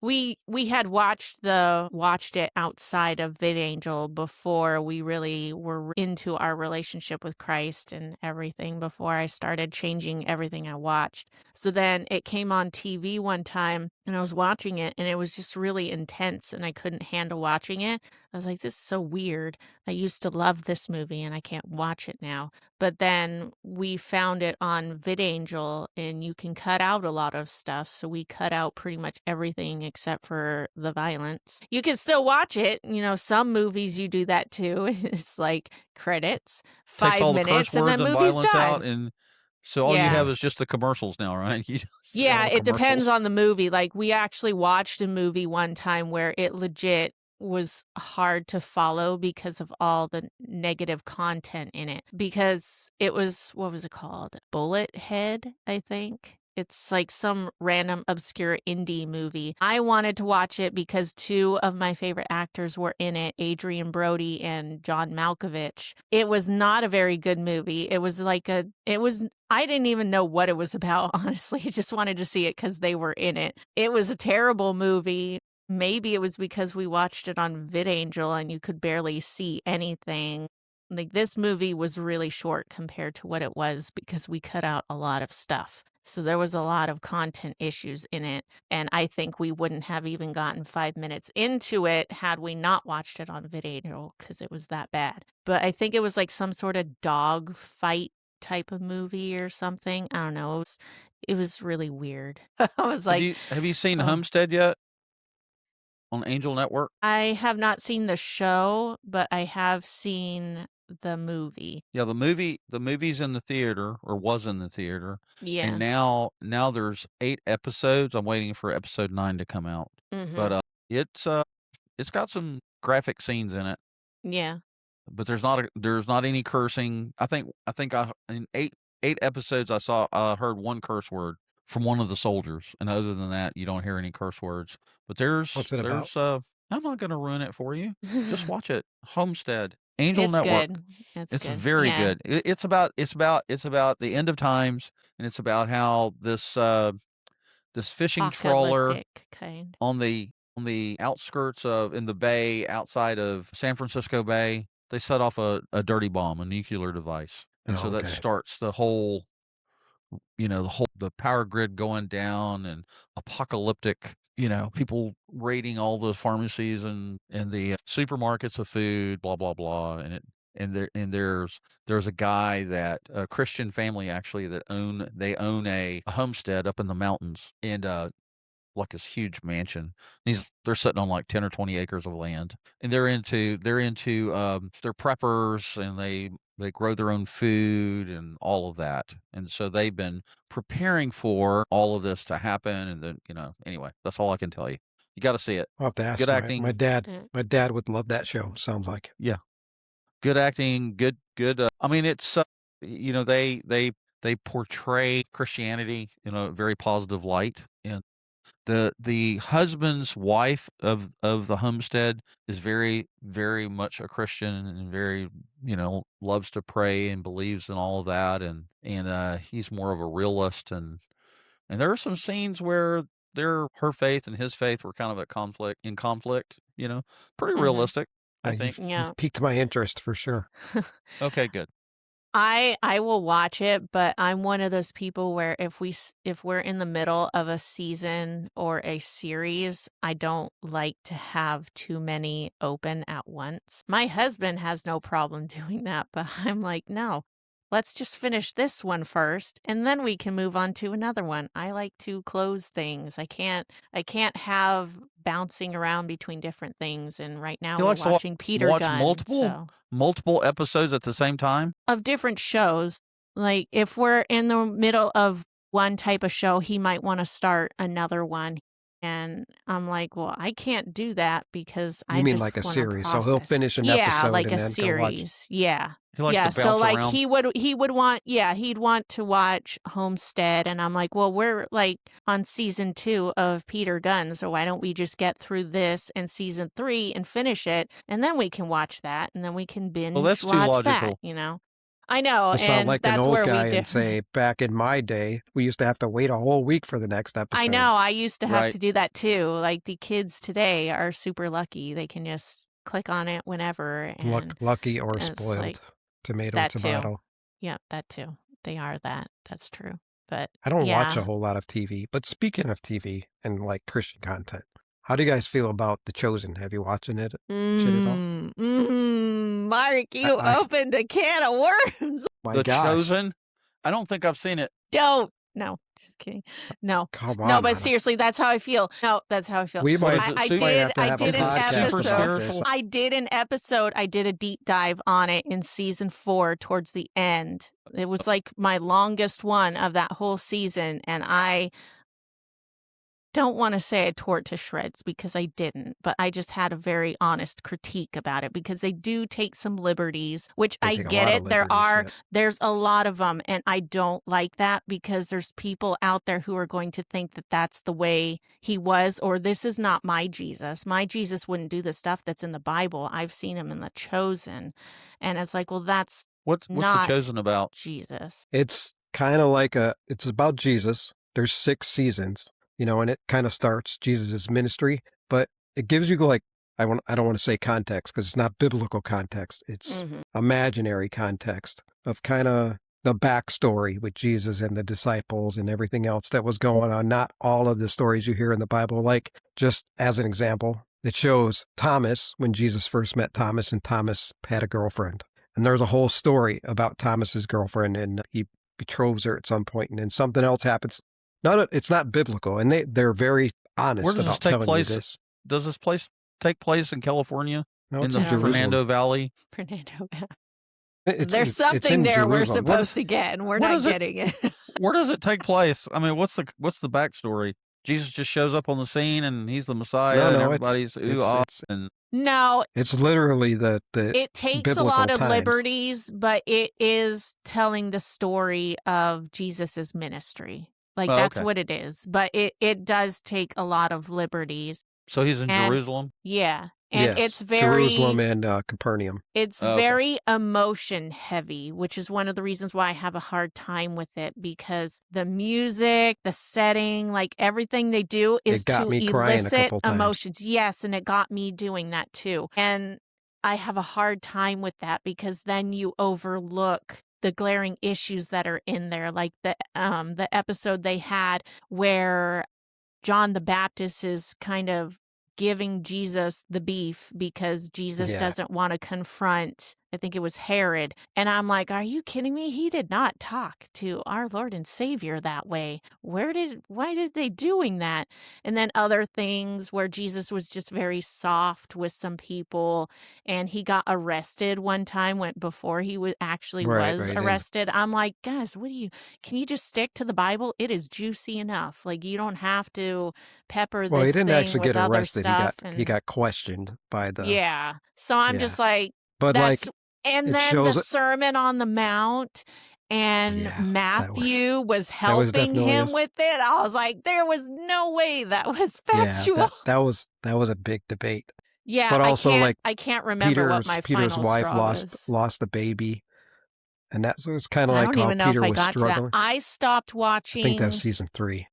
we had watched it outside of VidAngel before we really were into our relationship with Christ and everything, before I started changing everything I watched. So then it came on TV one time and I was watching it and it was just really intense and I couldn't handle watching it. I was like, this is so weird. I used to love this movie and I can't watch it now. But then we found it on VidAngel and you can cut out a lot of stuff. So we cut out pretty much everything except for the violence. You can still watch it. You know, some movies you do that too. It's like credits, Takes five all the curse minutes, and words then and movie's violence out, done. and so all you Yeah. have is just the commercials now, right? You just see all Yeah, the it depends commercials. on the movie. Like, we actually watched a movie one time where it legit was hard to follow because of all the negative content in it. Because it was, what was it called? Bullet Head, I think. It's like some random obscure indie movie. I wanted to watch it because two of my favorite actors were in it, Adrian Brody and John Malkovich. It was not a very good movie. I didn't even know what it was about, honestly. I just wanted to see it because they were in it. It was a terrible movie. Maybe it was because we watched it on VidAngel and you could barely see anything. Like, this movie was really short compared to what it was because we cut out a lot of stuff. So there was a lot of content issues in it. And I think we wouldn't have even gotten 5 minutes into it had we not watched it on VidAngel because it was that bad. But I think it was like some sort of dog fight type of movie or something. I don't know. It was really weird. I was Have like, you seen oh. Homestead yet on Angel Network? I have not seen the show, but I have seen the movie. Yeah, the movie's in the theater, or was in the theater, and Yeah. now there's 8 episodes. I'm waiting for episode 9 to come out. But, Mhm. it's got some graphic scenes in it, Yeah. but there's not any cursing. I in 8 episodes I heard 1 curse word from one of the soldiers, and other than that, you don't hear any curse words. But What's it about? I'm not gonna ruin it for you. Just watch it. Homestead. Angel It's Network. good. It's It's good. very Yeah. good. It's about the end of times, and it's about how this fishing trawler Apocalyptic kind. on the outskirts of in the bay outside of San Francisco Bay, they set off a dirty bomb, a nuclear device, and Oh, so that okay. starts the whole the power grid going down and apocalyptic, people raiding all the pharmacies and the supermarkets of food, blah blah blah, and there's a guy that a Christian family actually that own a homestead up in the mountains, and like this huge mansion. They're sitting on like 10 or 20 acres of land, and they're preppers, and they grow their own food and all of that. And so they've been preparing for all of this to happen. And then, anyway, that's all I can tell you. You got to see it. I'll have to ask Good my acting. dad. Mm. My dad would love that show. Sounds like. Yeah. Good acting. Good. I mean, it's, they portray Christianity in a very positive light. And the husband's wife of the homestead is very, very much a Christian and very, loves to pray and believes in all of that, and he's more of a realist, and there are some scenes where her faith and his faith were kind of in conflict, pretty realistic, I think. Yeah. You've piqued my interest for sure. Okay, good. I will watch it, but I'm one of those people where if we're in the middle of a season or a series, I don't like to have too many open at once. My husband has no problem doing that, but I'm like, no, let's just finish this one first, and then we can move on to another one. I like to close things. I can't have bouncing around between different things. And right now He we're likes to watching Peter watch Gunn, so multiple episodes at the same time. of different shows. Like if we're in the middle of one type of show, he might want to start another one. And I'm like, well, I can't do that because You I mean just like a want to series? So he'll process. finish an Yeah, episode like and a then go watch. series. Yeah. He likes Yeah, to so bounce like around. he would want, he'd want to watch Homestead, and I'm like, well, we're like on season 2 of Peter Gunn, so why don't we just get through this and season 3 and finish it, and then we can watch that, and then we can binge Well, that's too watch that, logical. I know, You sound and like an that's old where guy we do. and say, back in my day, we used to have to wait a whole week for the next episode. I know, I used to have Right. to do that too. Like the kids today are super lucky; they can just click on it whenever, and Lucky or it's spoiled. like Tomato, that too. tomato. Yeah, that too. They are that. That's true. But I don't watch a yeah, whole lot of TV, but speaking of TV and like Christian content, how do you guys feel about The Chosen? Have you watching it? Shit at all? Mark, you I- opened a can of worms. My The gosh. Chosen? I don't think I've seen it. Don't. No, just kidding. No, Come no, on, but Anna. seriously, that's how I feel. No, that's how I feel. We might, is it, I super- might did. have to I have did a an podcast super episode. about this. spiritual? I did an episode. I did a deep dive on it in season 4 towards the end. It was like my longest one of that whole season, and I don't want to say I tore it to shreds because I didn't, but I just had a very honest critique about it because they do take some liberties, which They I take a get lot it. of liberties, yeah. There's a lot of them, and I don't like that because there's people out there who are going to think that that's the way he was, or this is not my Jesus. My Jesus wouldn't do the stuff that's in the Bible. I've seen him in The Chosen, and it's like, well, that's What's not The Chosen about? Jesus. It's kind of like it's about Jesus. There's 6 seasons, and it kind of starts Jesus' ministry, but it gives you like, I don't want to say context because it's not biblical context. It's imaginary context of kind of the backstory with Jesus and the disciples and everything else that was going on. Not all of the stories you hear in the Bible. Like, just as an example, it shows Thomas when Jesus first met Thomas, and Thomas had a girlfriend. And there's a whole story about Thomas's girlfriend, and he betroths her at some point, and then something else happens. It's not biblical, and they're very honest Where does about this take telling place? you this. Does this place take place in California? No, In it's the in Jerusalem. Fernando Valley? Fernando. There's There's something in there we're Jerusalem. supposed to get, and we're what not is it? getting it. Where does it take place? I mean, what's the backstory? Jesus just shows up on the scene and he's the Messiah, and everybody's ooh ah, and No, it's literally the it takes a biblical lot of times. liberties, but it is telling the story of Jesus's ministry. Like, Oh, that's okay. what it is. But it does take a lot of liberties. So he's in And Jerusalem? yeah. And Yes, Jerusalem and Capernaum. it's Okay. very emotion heavy, which is one of the reasons why I have a hard time with it, because the music, the setting, like everything they do is It got to me crying a elicit couple times. emotions. Yes, and it got me doing that too. And I have a hard time with that because then you overlook the glaring issues that are in there, like the episode they had where John the Baptist is kind of giving Jesus the beef because Jesus Yeah. doesn't want to confront, I think it was Herod. And I'm like, are you kidding me? He did not talk to our Lord and Savior that way. Why did they doing that? And then other things where Jesus was just very soft with some people, and he got arrested one time before he was Right. And arrested. I'm like, guys, can you just stick to the Bible? It is juicy enough. Like, you don't have to pepper well, he this didn't thing actually with get other arrested. stuff. He got questioned by the Yeah. So I'm yeah. just like, But that's, like and it then the shows Sermon on the Mount, and yeah, Matthew was that was helping definitely him with it. I was like, there was no way that was factual. that was a big debate. Yeah, But also like I can't remember what my Peter's final wife straw was. lost a baby. And that was kind of I like don't how even know Peter if I was got to that. struggling. I stopped I think that was watching. season 3.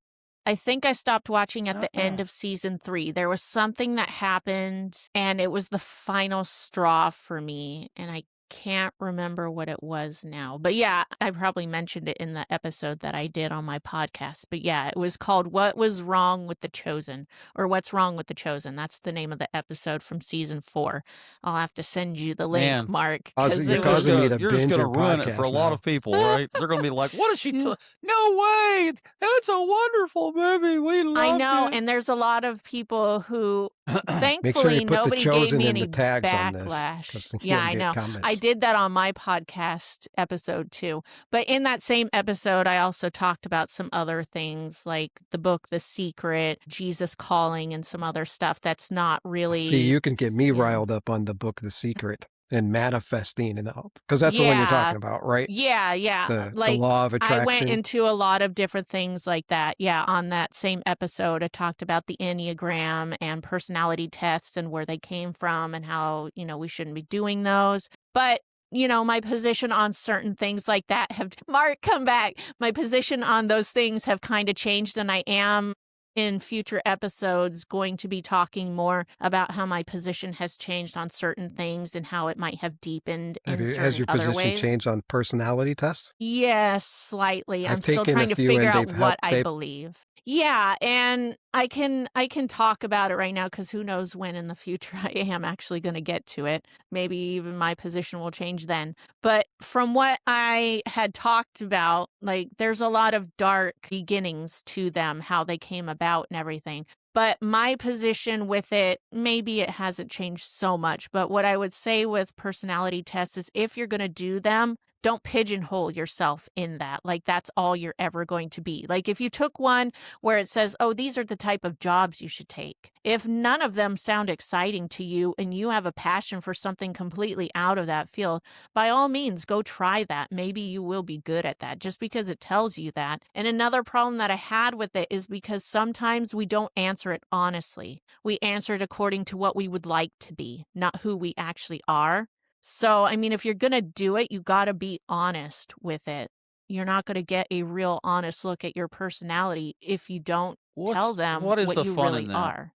I think I stopped watching at the end of season 3. There was something that happened, and it was the final straw for me, and I can't remember what it was now. But yeah, I probably mentioned it in the episode that I did on my podcast. But yeah, it was called What Was Wrong with the Chosen, or What's Wrong with the Chosen. That's the name of the episode from season 4. I'll have to send you the link, Man, Mark. You're causing me to you're just binge going to your ruin it for a podcast lot now. of people, right? They're going to be like, "What is she? No way! That's a wonderful movie. We loved I know, it." and there's a lot of people who, Make sure thankfully, you put the nobody gave Chosen me in the any tags on this, backlash. 'cause you Yeah, can I get know. comments. I did that on my podcast episode too. But in that same episode, I also talked about some other things like the book The Secret, Jesus Calling, and some other stuff that's not really. See, you can get me riled up on the book The Secret and manifesting and all, because that's the one you're talking about, right? Yeah. The Like, law of attraction. I went into a lot of different things like that. Yeah, on that same episode, I talked about the Enneagram and personality tests and where they came from and how, we shouldn't be doing those. But, my position on certain things like that Mark, come back. My position on those things have kind of changed, and I am in future episodes going to be talking more about how my position has changed on certain things and how it might have deepened in certain Has your other position ways. changed on personality tests? Yes, slightly. I'm I've still taken trying a to few figure and out they've what I believe. Yeah, and I can talk about it right now because who knows when in the future I am actually going to get to it. Maybe even my position will change then. But from what I had talked about, like, there's a lot of dark beginnings to them, how they came about and everything. But my position with it, maybe it hasn't changed so much. But what I would say with personality tests is if you're going to do them, don't pigeonhole yourself in that. Like, that's all you're ever going to be. Like, if you took one where it says, oh, these are the type of jobs you should take. If none of them sound exciting to you and you have a passion for something completely out of that field, by all means, go try that. Maybe you will be good at that just because it tells you that. And another problem that I had with it is because sometimes we don't answer it honestly. We answer it according to what we would like to be, not who we actually are. So, I mean, if you're going to do it, you got to be honest with it. You're not going to get a real honest look at your personality if you don't tell them what is what the you fun really in that? are.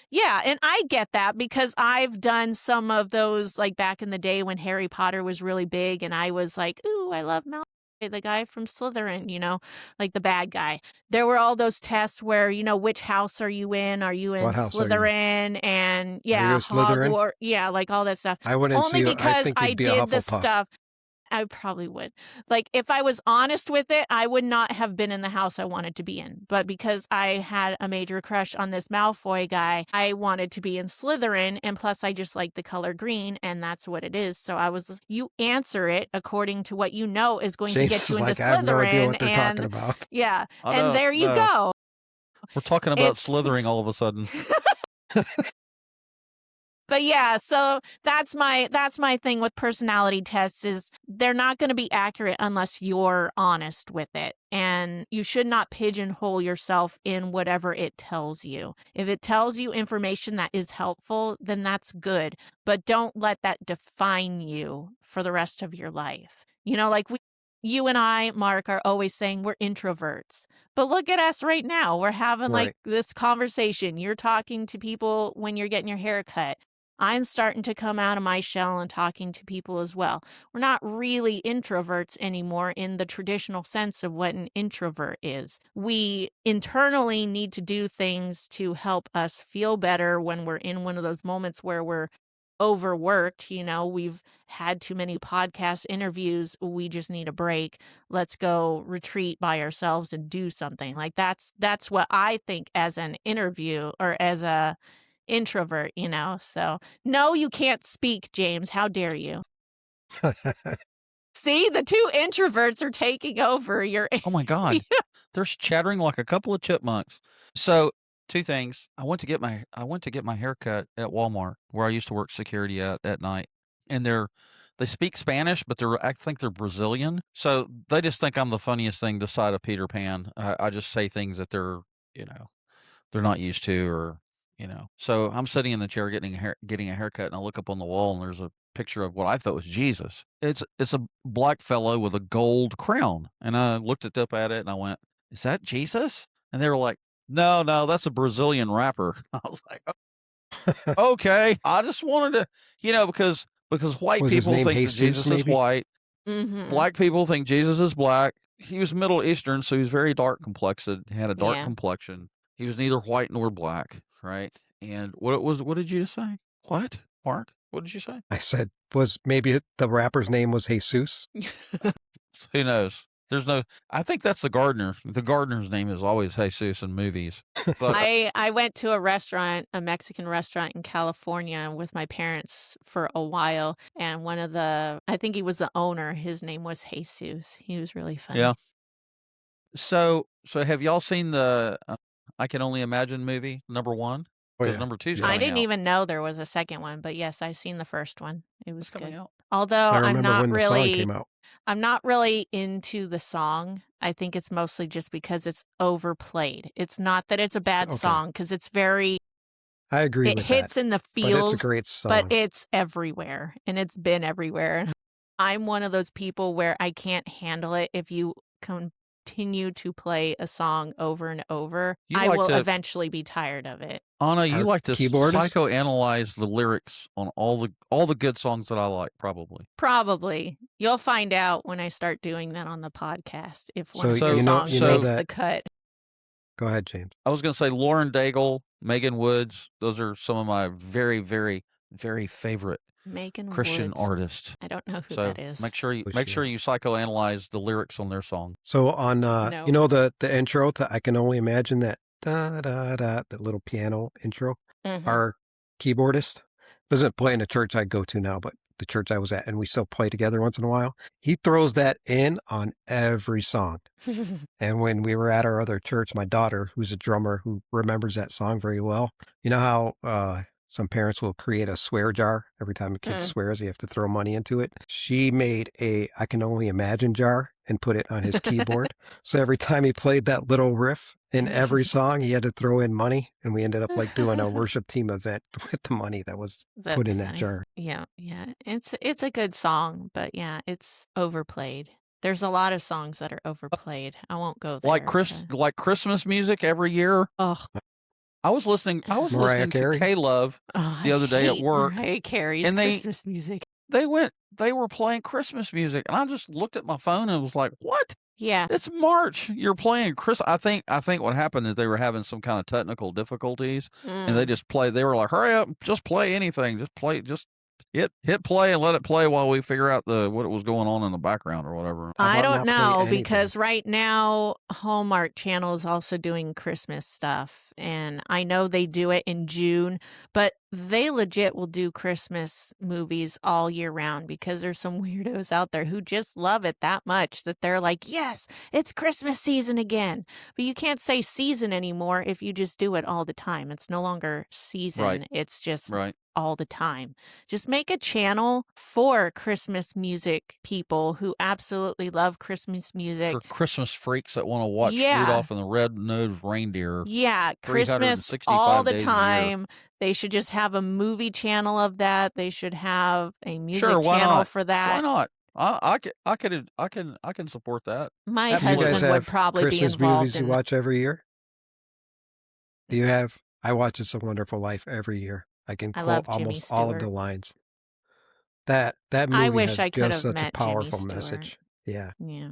Yeah, and I get that because I've done some of those, like back in the day when Harry Potter was really big and I was like, ooh, I love Malfoy, the guy from Slytherin, like the bad guy. There were all those tests where, which house are you in? Are you in What house are you in? Slytherin? And Are you a Slytherin? Hogwarts, yeah, like all that stuff. I wouldn't Only see you. I because think I you'd be a did the Hufflepuff. stuff. I probably would. Like, if I was honest with it, I would not have been in the house I wanted to be in. But because I had a major crush on this Malfoy guy, I wanted to be in Slytherin. And plus, I just like the color green, and that's what it is. So you answer it according to what you know is going to get you into Slytherin. I have no idea what they're talking about. Yeah. And there you go. We're talking about slithering all of a sudden. But yeah, so that's my thing with personality tests is they're not going to be accurate unless you're honest with it. And you should not pigeonhole yourself in whatever it tells you. If it tells you information that is helpful, then that's good. But don't let that define you for the rest of your life. You know, like you and I, Mark, are always saying we're introverts. But look at us right now. We're having like Right. this conversation. You're talking to people when you're getting your hair cut. I'm starting to come out of my shell and talking to people as well. We're not really introverts anymore in the traditional sense of what an introvert is. We internally need to do things to help us feel better when we're in one of those moments where we're overworked. You know, we've had too many podcast interviews. We just need a break. Let's go retreat by ourselves and do something. Like that's what I think as an interview or as a introvert, you know. So no, you can't speak, James. How dare you? See, the two introverts are taking over your Oh my God. They're chattering like a couple of chipmunks. So two things. I went to get my hair cut at Walmart where I used to work security at night. And they speak Spanish, but I think they're Brazilian. So they just think I'm the funniest thing this side of Peter Pan. I just say things that they're not used to, or so I'm sitting in the chair getting a haircut, and I look up on the wall and there's a picture of what I thought was Jesus. It's a black fellow with a gold crown, and I looked up at it and I went, is that Jesus? And they were like, no, that's a Brazilian rapper. I was like, okay. I just wanted to, because white Was his people name think that Jesus, Jesus is maybe? white. Mhm. Black people think Jesus is black. He was Middle Eastern, so he was very dark complexed, had a dark Yeah. complexion. He was neither white nor black, right? And what did you say? What? Mark? What did you say? I said, was maybe the rapper's name was Jesus? Who knows? I think that's the gardener. The gardener's name is always Jesus in movies. But I went to a Mexican restaurant in California with my parents for a while, and I think he was the owner, his name was Jesus. He was really funny. yeah. So have y'all seen the I Can Only Imagine movie number 1? Oh, Because yeah. number 2's Yes. I coming didn't out. even know there was a second one, but yes, I seen the first one. It was It's coming good. out. Although I remember when the song came out. I'm not really into the song. I think it's mostly just because it's overplayed. It's not that it's a bad Okay. song, because I agree it with hits that. in the But it's a feels, great but song. it's everywhere, and it's been everywhere. I'm one of those people where I can't handle it if you continue to play a song over and over. I will eventually be tired of it. Anna, you Our like to keyboardist? psychoanalyze the lyrics on all the good songs that I like, probably. Probably. You'll find out when I start doing that on the podcast if one So of your you songs know makes that. the cut. Go ahead, James. I was going to say Lauren Daigle, Megan Woods. Those are some of my very, very, very favorite Megan Christian Woods. artists. I don't know who So that is. make sure you Who she is. psychoanalyze the lyrics on their song. So on No. you know the intro to I Can Only Imagine, that da da da, that little piano intro. Mhm. Our keyboardist doesn't play in the church I go to now, but the church I was at, and we still play together once in a while. He throws that in on every song. And when we were at our other church, my daughter, who's a drummer who remembers that song very well, you know how some parents will create a swear jar every time a kid swears, you have to throw money into it. She made a I Can Only Imagine jar and put it on his keyboard. So every time he played that little riff in every song, he had to throw in money, and we ended up like doing a worship team event with the money that was put in that funny. jar. Yeah. It's a good song, but yeah, it's overplayed. There's a lot of songs that are overplayed. I won't go there. Like Christmas music every year. Oh, I was listening Mariah to Carey? K-Love the other day at work. Mariah Carey's and Christmas music. They were playing Christmas music, and I just looked at my phone and was like, "What? Yeah. It's March. You're playing Chris." I think what happened is they were having some kind of technical difficulties, and they just played. They were like, "Hurry up! Just play anything. Just play. Just hit play and let it play while we figure out what was going on in the background or whatever." How I about don't not play know, anything? because right now Hallmark Channel is also doing Christmas stuff, and I know they do it in June, but they legit will do Christmas movies all year round, because there's some weirdos out there who just love it that much that they're like, yes, it's Christmas season again. But you can't say season anymore if you just do it all the time. It's no longer season. Right. It's just Right. all the time. Just make a channel for Christmas music people who absolutely love Christmas music. For Christmas freaks that want to watch Yeah. Rudolph and the Red-Nosed Reindeer Yeah, Christmas 365 all the days a year. time. They should just have a movie channel of that. They should have a music Sure, why channel not? for that. Why not? I can support that. My Do you guys husband would have probably be Christmas involved movies you in that. watch every year? Do you have? I watch It's a Wonderful Life every year. I can I quote love Jimmy almost all of the Stewart. lines. That I movie wish has I could just have such a met Jimmy powerful Stewart. message. Yeah. Yeah.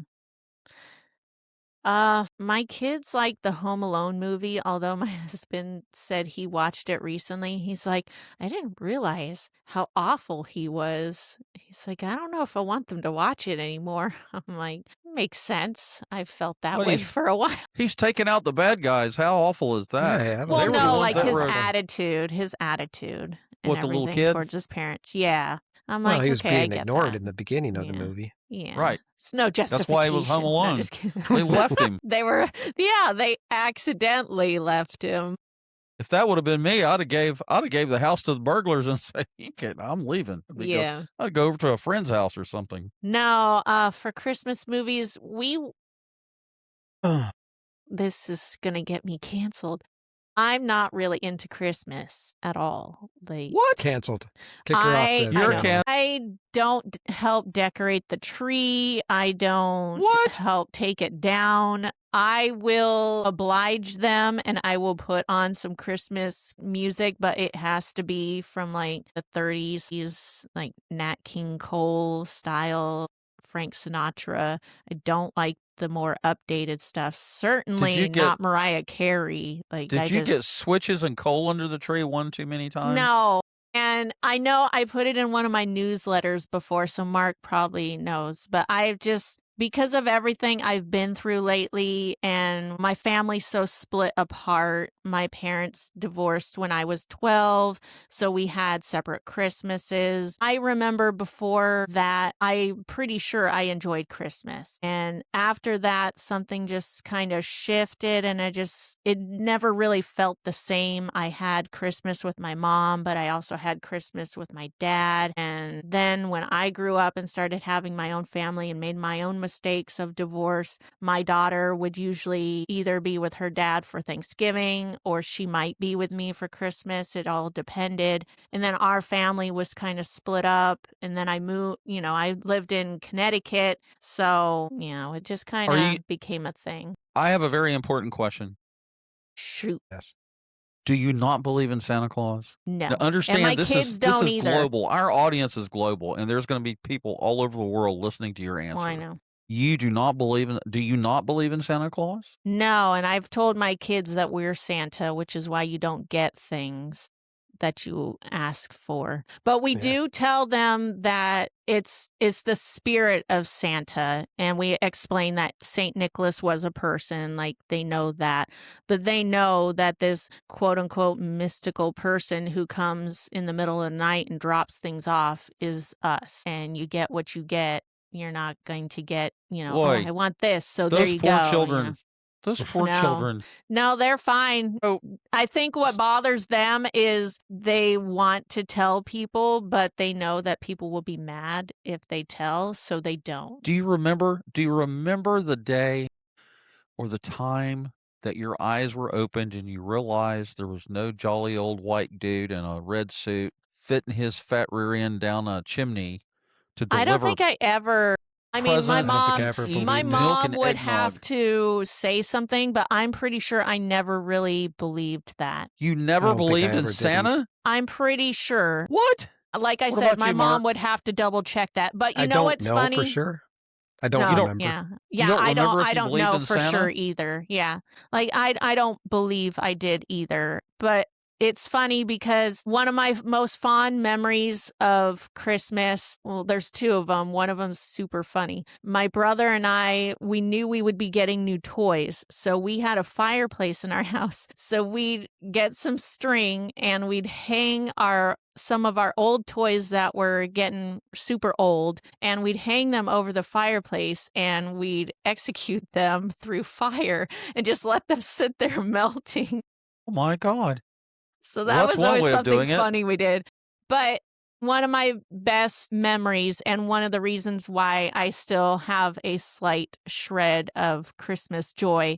My kids like the Home Alone movie, although my husband said he watched it recently. He's like, I didn't realize how awful he was. He's like, I don't know if I want them to watch it anymore. I'm like, makes sense. I've felt that But way for a while. He's taking out the bad guys. How awful is that? Yeah, I don't Well, They were the no, ones like that his were attitude and What, the little everything kid? towards his parents. Yeah. I'm Well, like, he was okay, I being get ignored that. in the beginning of the Yeah. movie. Yeah. Right. It's no justification. That's why he was home No, alone. just kidding. They left him. They accidentally left him. If that would have been me, I'd have gave the house to the burglars and say, I'm leaving. Yeah. I'd go over to a friend's house or something. No, for Christmas movies, this is gonna get me canceled. I'm not really into Christmas at all. Like, What? Canceled. Kick her off the You're channel. I don't help decorate the tree. I don't What? help take it down. I will oblige them and I will put on some Christmas music, but it has to be from like the 30s. He's like Nat King Cole style, Frank Sinatra. I don't like the more updated stuff. Certainly not Mariah Carey. Like, Did you get switches and coal under the tree one too many times? No. And I know I put it in one of my newsletters before, so Mark probably knows, but I've just, because of everything I've been through lately and my family's so split apart, my parents divorced when I was 12, so we had separate Christmases. I remember before that, I'm pretty sure I enjoyed Christmas. And after that, something just kind of shifted and it never really felt the same. I had Christmas with my mom, but I also had Christmas with my dad. And then when I grew up and started having my own family and made my own mistakes of divorce, my daughter would usually either be with her dad for Thanksgiving or she might be with me for Christmas. It all depended. And then our family was kind of split up. And then I moved, I lived in Connecticut. So, it just kind of became a thing. I have a very important question. Shoot. Yes. Do you not believe in Santa Claus? No. Now, understand, and my this kids is don't either. global. Our audience is global, and there's going to be people all over the world listening to your answer. Well, I know. Do you not believe in Santa Claus? No, and I've told my kids that we're Santa, which is why you don't get things that you ask for. But we do tell them that it's the spirit of Santa, and we explain that Saint Nicholas was a person, like they know that. But they know that this quote unquote mystical person who comes in the middle of the night and drops things off is us, and you get what you get. You're not going to get, Boy, I want this, so there you go. Those poor children. Those poor children. No, they're fine. I think what bothers them is they want to tell people, but they know that people will be mad if they tell, so they don't. Do you remember the day or the time that your eyes were opened and you realized there was no jolly old white dude in a red suit fitting his fat rear end down a chimney to deliver? I don't think I ever. I mean, my mom would have to say something, but I'm pretty sure I never really believed that. You never believed in Santa? I'm pretty sure. What? Like I said, my mom would have to double check that. But you know what's funny? For sure. I don't remember. Yeah. I don't know for sure either. Yeah. Like I don't believe I did either. But it's funny because one of my most fond memories of Christmas, well, there's two of them. One of them's super funny. My brother and I, we knew we would be getting new toys. So we had a fireplace in our house. So we'd get some string and we'd hang some of our old toys that were getting super old, and we'd hang them over the fireplace and we'd execute them through fire and just let them sit there melting. Oh my God. So that was always something funny we did. But one of my best memories and one of the reasons why I still have a slight shred of Christmas joy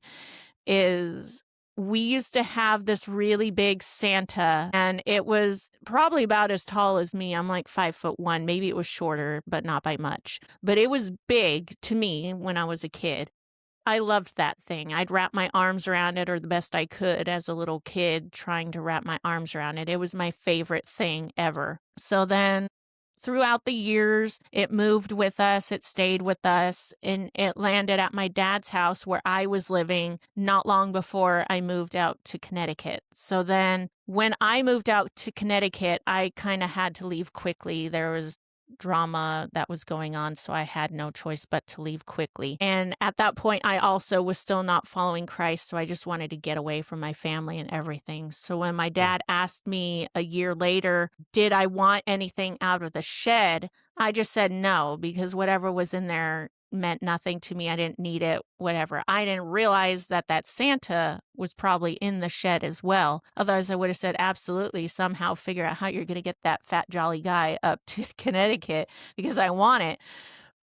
is we used to have this really big Santa, and it was probably about as tall as me. I'm like 5'1". Maybe it was shorter, but not by much. But it was big to me when I was a kid. I loved that thing. I'd wrap my arms around it, or the best I could as a little kid, trying to wrap my arms around it. It was my favorite thing ever. So then throughout the years, it moved with us, it stayed with us, and it landed at my dad's house where I was living not long before I moved out to Connecticut. So then when I moved out to Connecticut, I kind of had to leave quickly. There was drama that was going on, so I had no choice but to leave quickly. And at that point, I also was still not following Christ, so I just wanted to get away from my family and everything. So when my dad asked me a year later, did I want anything out of the shed, I just said no, because whatever was in there meant nothing to me. I didn't need it, whatever. I didn't realize that Santa was probably in the shed as well. Otherwise, I would have said, absolutely, somehow figure out how you're going to get that fat, jolly guy up to Connecticut because I want it.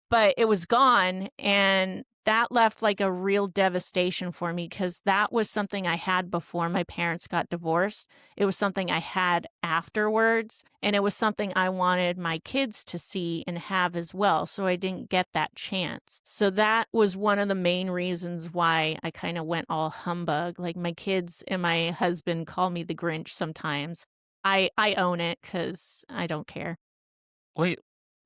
But it was gone, and that left like a real devastation for me because that was something I had before my parents got divorced. It was something I had afterwards, and it was something I wanted my kids to see and have as well. So I didn't get that chance. So that was one of the main reasons why I kind of went all humbug. Like my kids and my husband call me the Grinch sometimes. I own it because I don't care. Wait,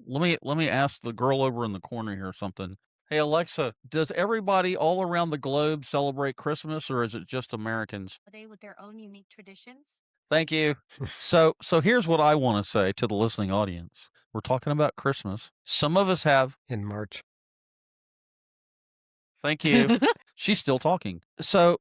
let me ask the girl over in the corner here something. Hey Alexa, does everybody all around the globe celebrate Christmas, or is it just Americans? They with their own unique traditions. Thank you. So here's what I want to say to the listening audience. We're talking about Christmas. Some of us have. In March. Thank you. She's still talking. So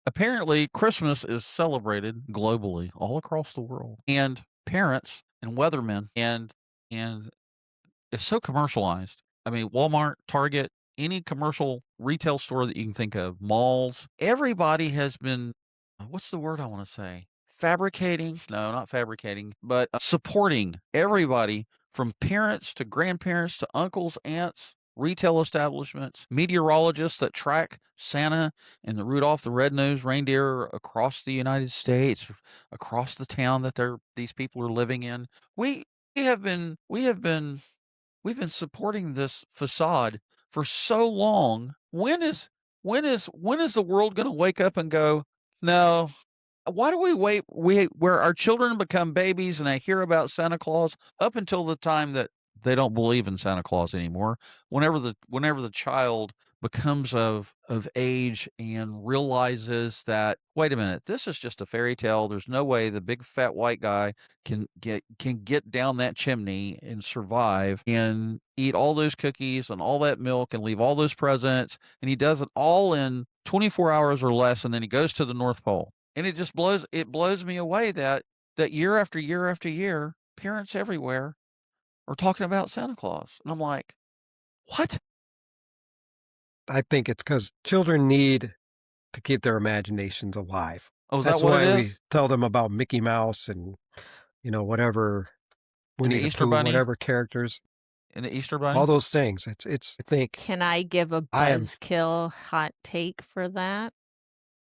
apparently Christmas is celebrated globally all across the world. And parents and weathermen and it's so commercialized. I mean, Walmart, Target, any commercial retail store that you can think of, malls, everybody has been, what's the word I want to say? Fabricating? No, not fabricating, but supporting everybody from parents to grandparents to uncles, aunts, retail establishments, meteorologists that track Santa and the Rudolph the Red-Nosed Reindeer across the United States, across the town that these people are living in. We have been we've been supporting this facade for so long. When is the world going to wake up and go, no, why do we wait where our children become babies and they hear about Santa Claus up until the time that they don't believe in Santa Claus anymore? Whenever the child becomes of age and realizes that, wait a minute, this is just a fairy tale. There's no way the big fat white guy can get down that chimney and survive and eat all those cookies and all that milk and leave all those presents, and he does it all in 24 hours or less, and then he goes to the North Pole. And it just blows me away that year after year after year, parents everywhere are talking about Santa Claus. And I'm like, what? I think it's because children need to keep their imaginations alive. Oh, is That's that what why it we is? tell them about Mickey Mouse and, whatever, And the Winnie the Easter Pooh, Bunny? whatever characters, And the Easter Bunny? all those things. It's. I think Can I give a I am buzzkill hot take for that?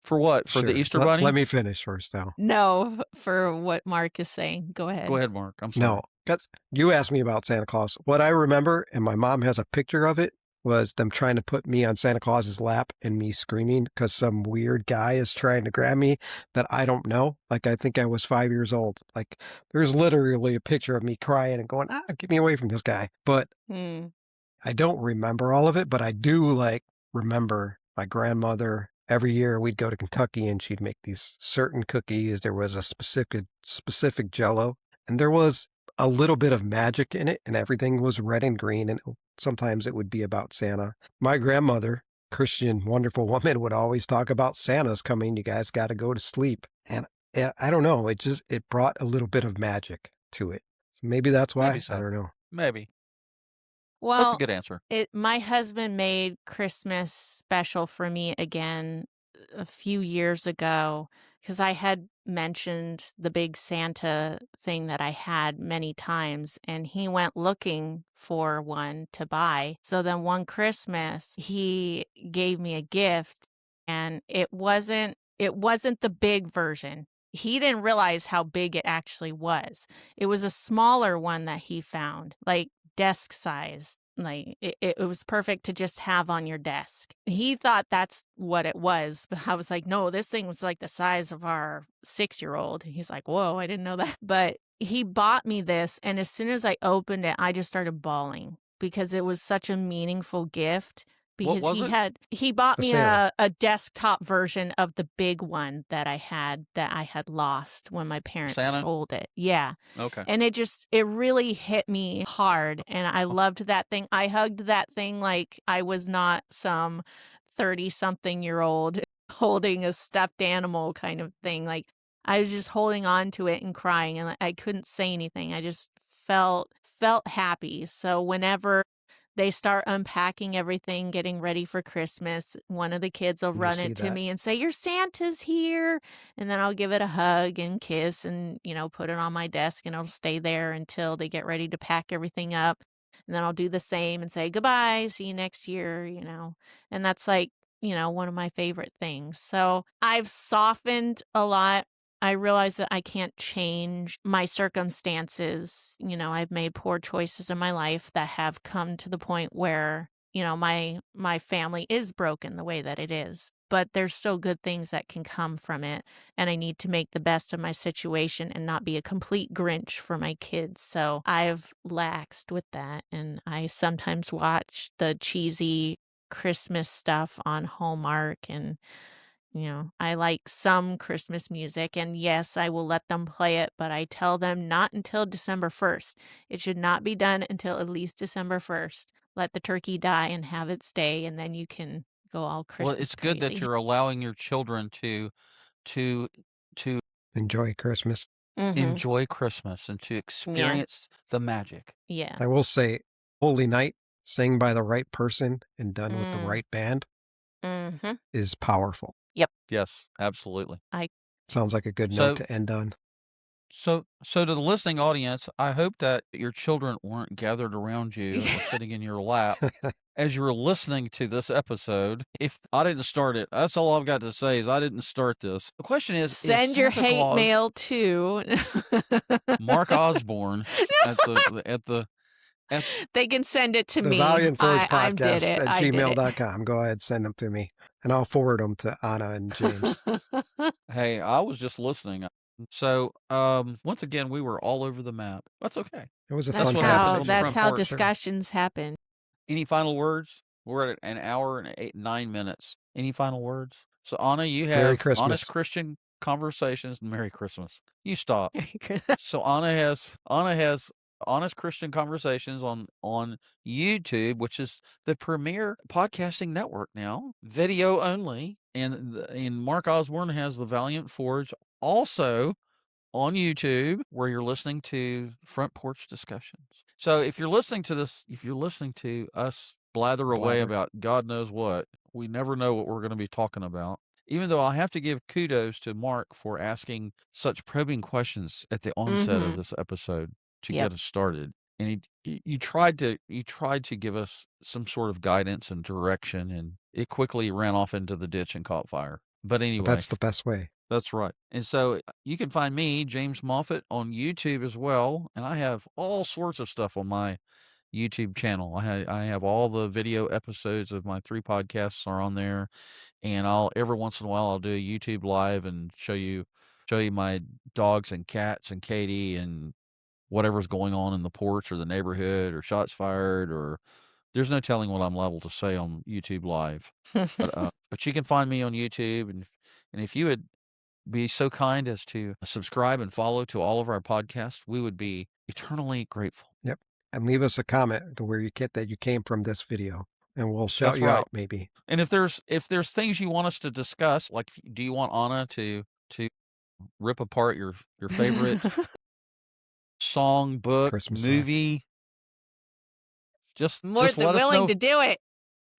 For what? For the sure. Easter Bunny? Let me finish first, though. No, for what Mark is saying. Go Go ahead. ahead, Mark. I'm sorry. No, that's, you asked me about Santa Claus. What I remember, and my mom has a picture of it, was them trying to put me on Santa Claus's lap and me screaming because some weird guy is trying to grab me that I don't know. Like, I think I was 5 years old. Like, there's literally a picture of me crying and going, get me away from this guy. But I don't remember all of it, but I do remember my grandmother. Every year we'd go to Kentucky and she'd make these certain cookies. There was a specific Jello, and there was a little bit of magic in it, and everything was red and green, and sometimes it would be about Santa. My grandmother, Christian, wonderful woman, would always talk about Santa's coming. You guys got to go to sleep. And I don't know. It brought a little bit of magic to it. So maybe that's why. Maybe so. I don't know. Maybe. Well, That's a good answer. my husband made Christmas special for me again a few years ago because I had mentioned the big Santa thing that I had many times, and he went looking for one to buy. So then one Christmas, he gave me a gift, and it wasn't the big version. He didn't realize how big it actually was. It was a smaller one that he found, like desk size. Like it was perfect to just have on your desk. He thought that's what it was, but I was like, no, this thing was like the size of our 6-year-old. He's like, whoa, I didn't know that. But he bought me this, and as soon as I opened it, I just started bawling because it was such a meaningful gift. What Because was it? he bought The me Santa. a desktop version of the big one that I had lost when my parents Santa? sold it. Yeah. Okay. And it really hit me hard, and I loved that thing. I hugged that thing like I was not some 30-something-year-old holding a stuffed animal kind of thing. Like, I was just holding on to it and crying, and I couldn't say anything. I just felt happy. So whenever they start unpacking everything, getting ready for Christmas, one of the kids will You run see it to that. me and say, "Your Santa's here." And then I'll give it a hug and kiss and, put it on my desk, and it'll stay there until they get ready to pack everything up. And then I'll do the same and say, "Goodbye, see you next year." And that's like, one of my favorite things. So I've softened a lot. I realize that I can't change my circumstances. I've made poor choices in my life that have come to the point where, my family is broken the way that it is. But there's still good things that can come from it. And I need to make the best of my situation and not be a complete Grinch for my kids. So I've laxed with that. And I sometimes watch the cheesy Christmas stuff on Hallmark, and I like some Christmas music, and yes, I will let them play it, but I tell them not until December 1st. It should not be done until at least December 1st. Let the turkey die and have it stay, and then you can go all Well, Christmas it's good that crazy. you're allowing your children to to Enjoy Christmas. Mm-hmm. enjoy Christmas and to Yeah. experience the magic. Yeah. I will say, Holy Night, sang by the right person and done with the right band, Mm-hmm. is powerful. Yes, absolutely. Sounds like a good note So to end on. so to the listening audience, I hope that your children weren't gathered around you or sitting in your lap as you were listening to this episode. If I didn't start it, that's all I've got to say is I didn't start this. The question is Send your Santa hate Claus mail to Mark Osborne at the at They can send it to The me. Valiant Forge I did Podcast it. at I did it. gmail.com. Go ahead, send them to me, and I'll forward them to Anna and James. Hey, I was just listening. So, once again, we were all over the map. That's okay. It was a That's fun what happens how on the conversation. front porch. discussions happen. Any final words? We're at an hour and 9 minutes. Any final words? So, Anna, you Merry have Christmas. honest Christian conversations. Merry Christmas. You stop. Merry Christmas. So Anna has honest Christian conversations on YouTube, which is the premier podcasting network now, video only. And Mark Osborne has the Valiant Forge also on YouTube, where you're listening to Front Porch Discussions. So if you're listening to us blather away Blather. about God knows what, we never know what we're going to be talking about. Even though I have to give kudos to Mark for asking such probing questions at the onset of this episode to Yep. get us started. And you tried to give us some sort of guidance and direction, and it quickly ran off into the ditch and caught fire. But anyway, But that's the best way. that's right. And so you can find me, James Moffitt, on YouTube as well. And I have all sorts of stuff on my YouTube channel. I have all the video episodes of my 3 podcasts are on there. And every once in a while I'll do a YouTube live and show you my dogs and cats and Katie and whatever's going on in the porch or the neighborhood or shots fired, or there's no telling what I'm liable to say on YouTube live. But you can find me on YouTube, and if you would be so kind as to subscribe and follow to all of our podcasts, we would be eternally grateful. Yep. And leave us a comment to where you get that you came from this video, and we'll shout That's you right. out maybe. And if there's things you want us to discuss, like do you want Anna to rip apart your favorite song, book, Christmas song. movie? Just More let than us willing know. to do it.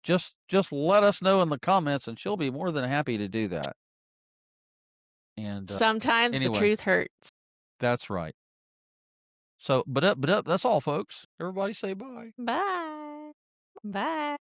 just let us know in the comments, and she'll be more than happy to do that. And sometimes the anyway, truth hurts. that's right. So, but up, that's all, folks. Everybody say bye. Bye. Bye.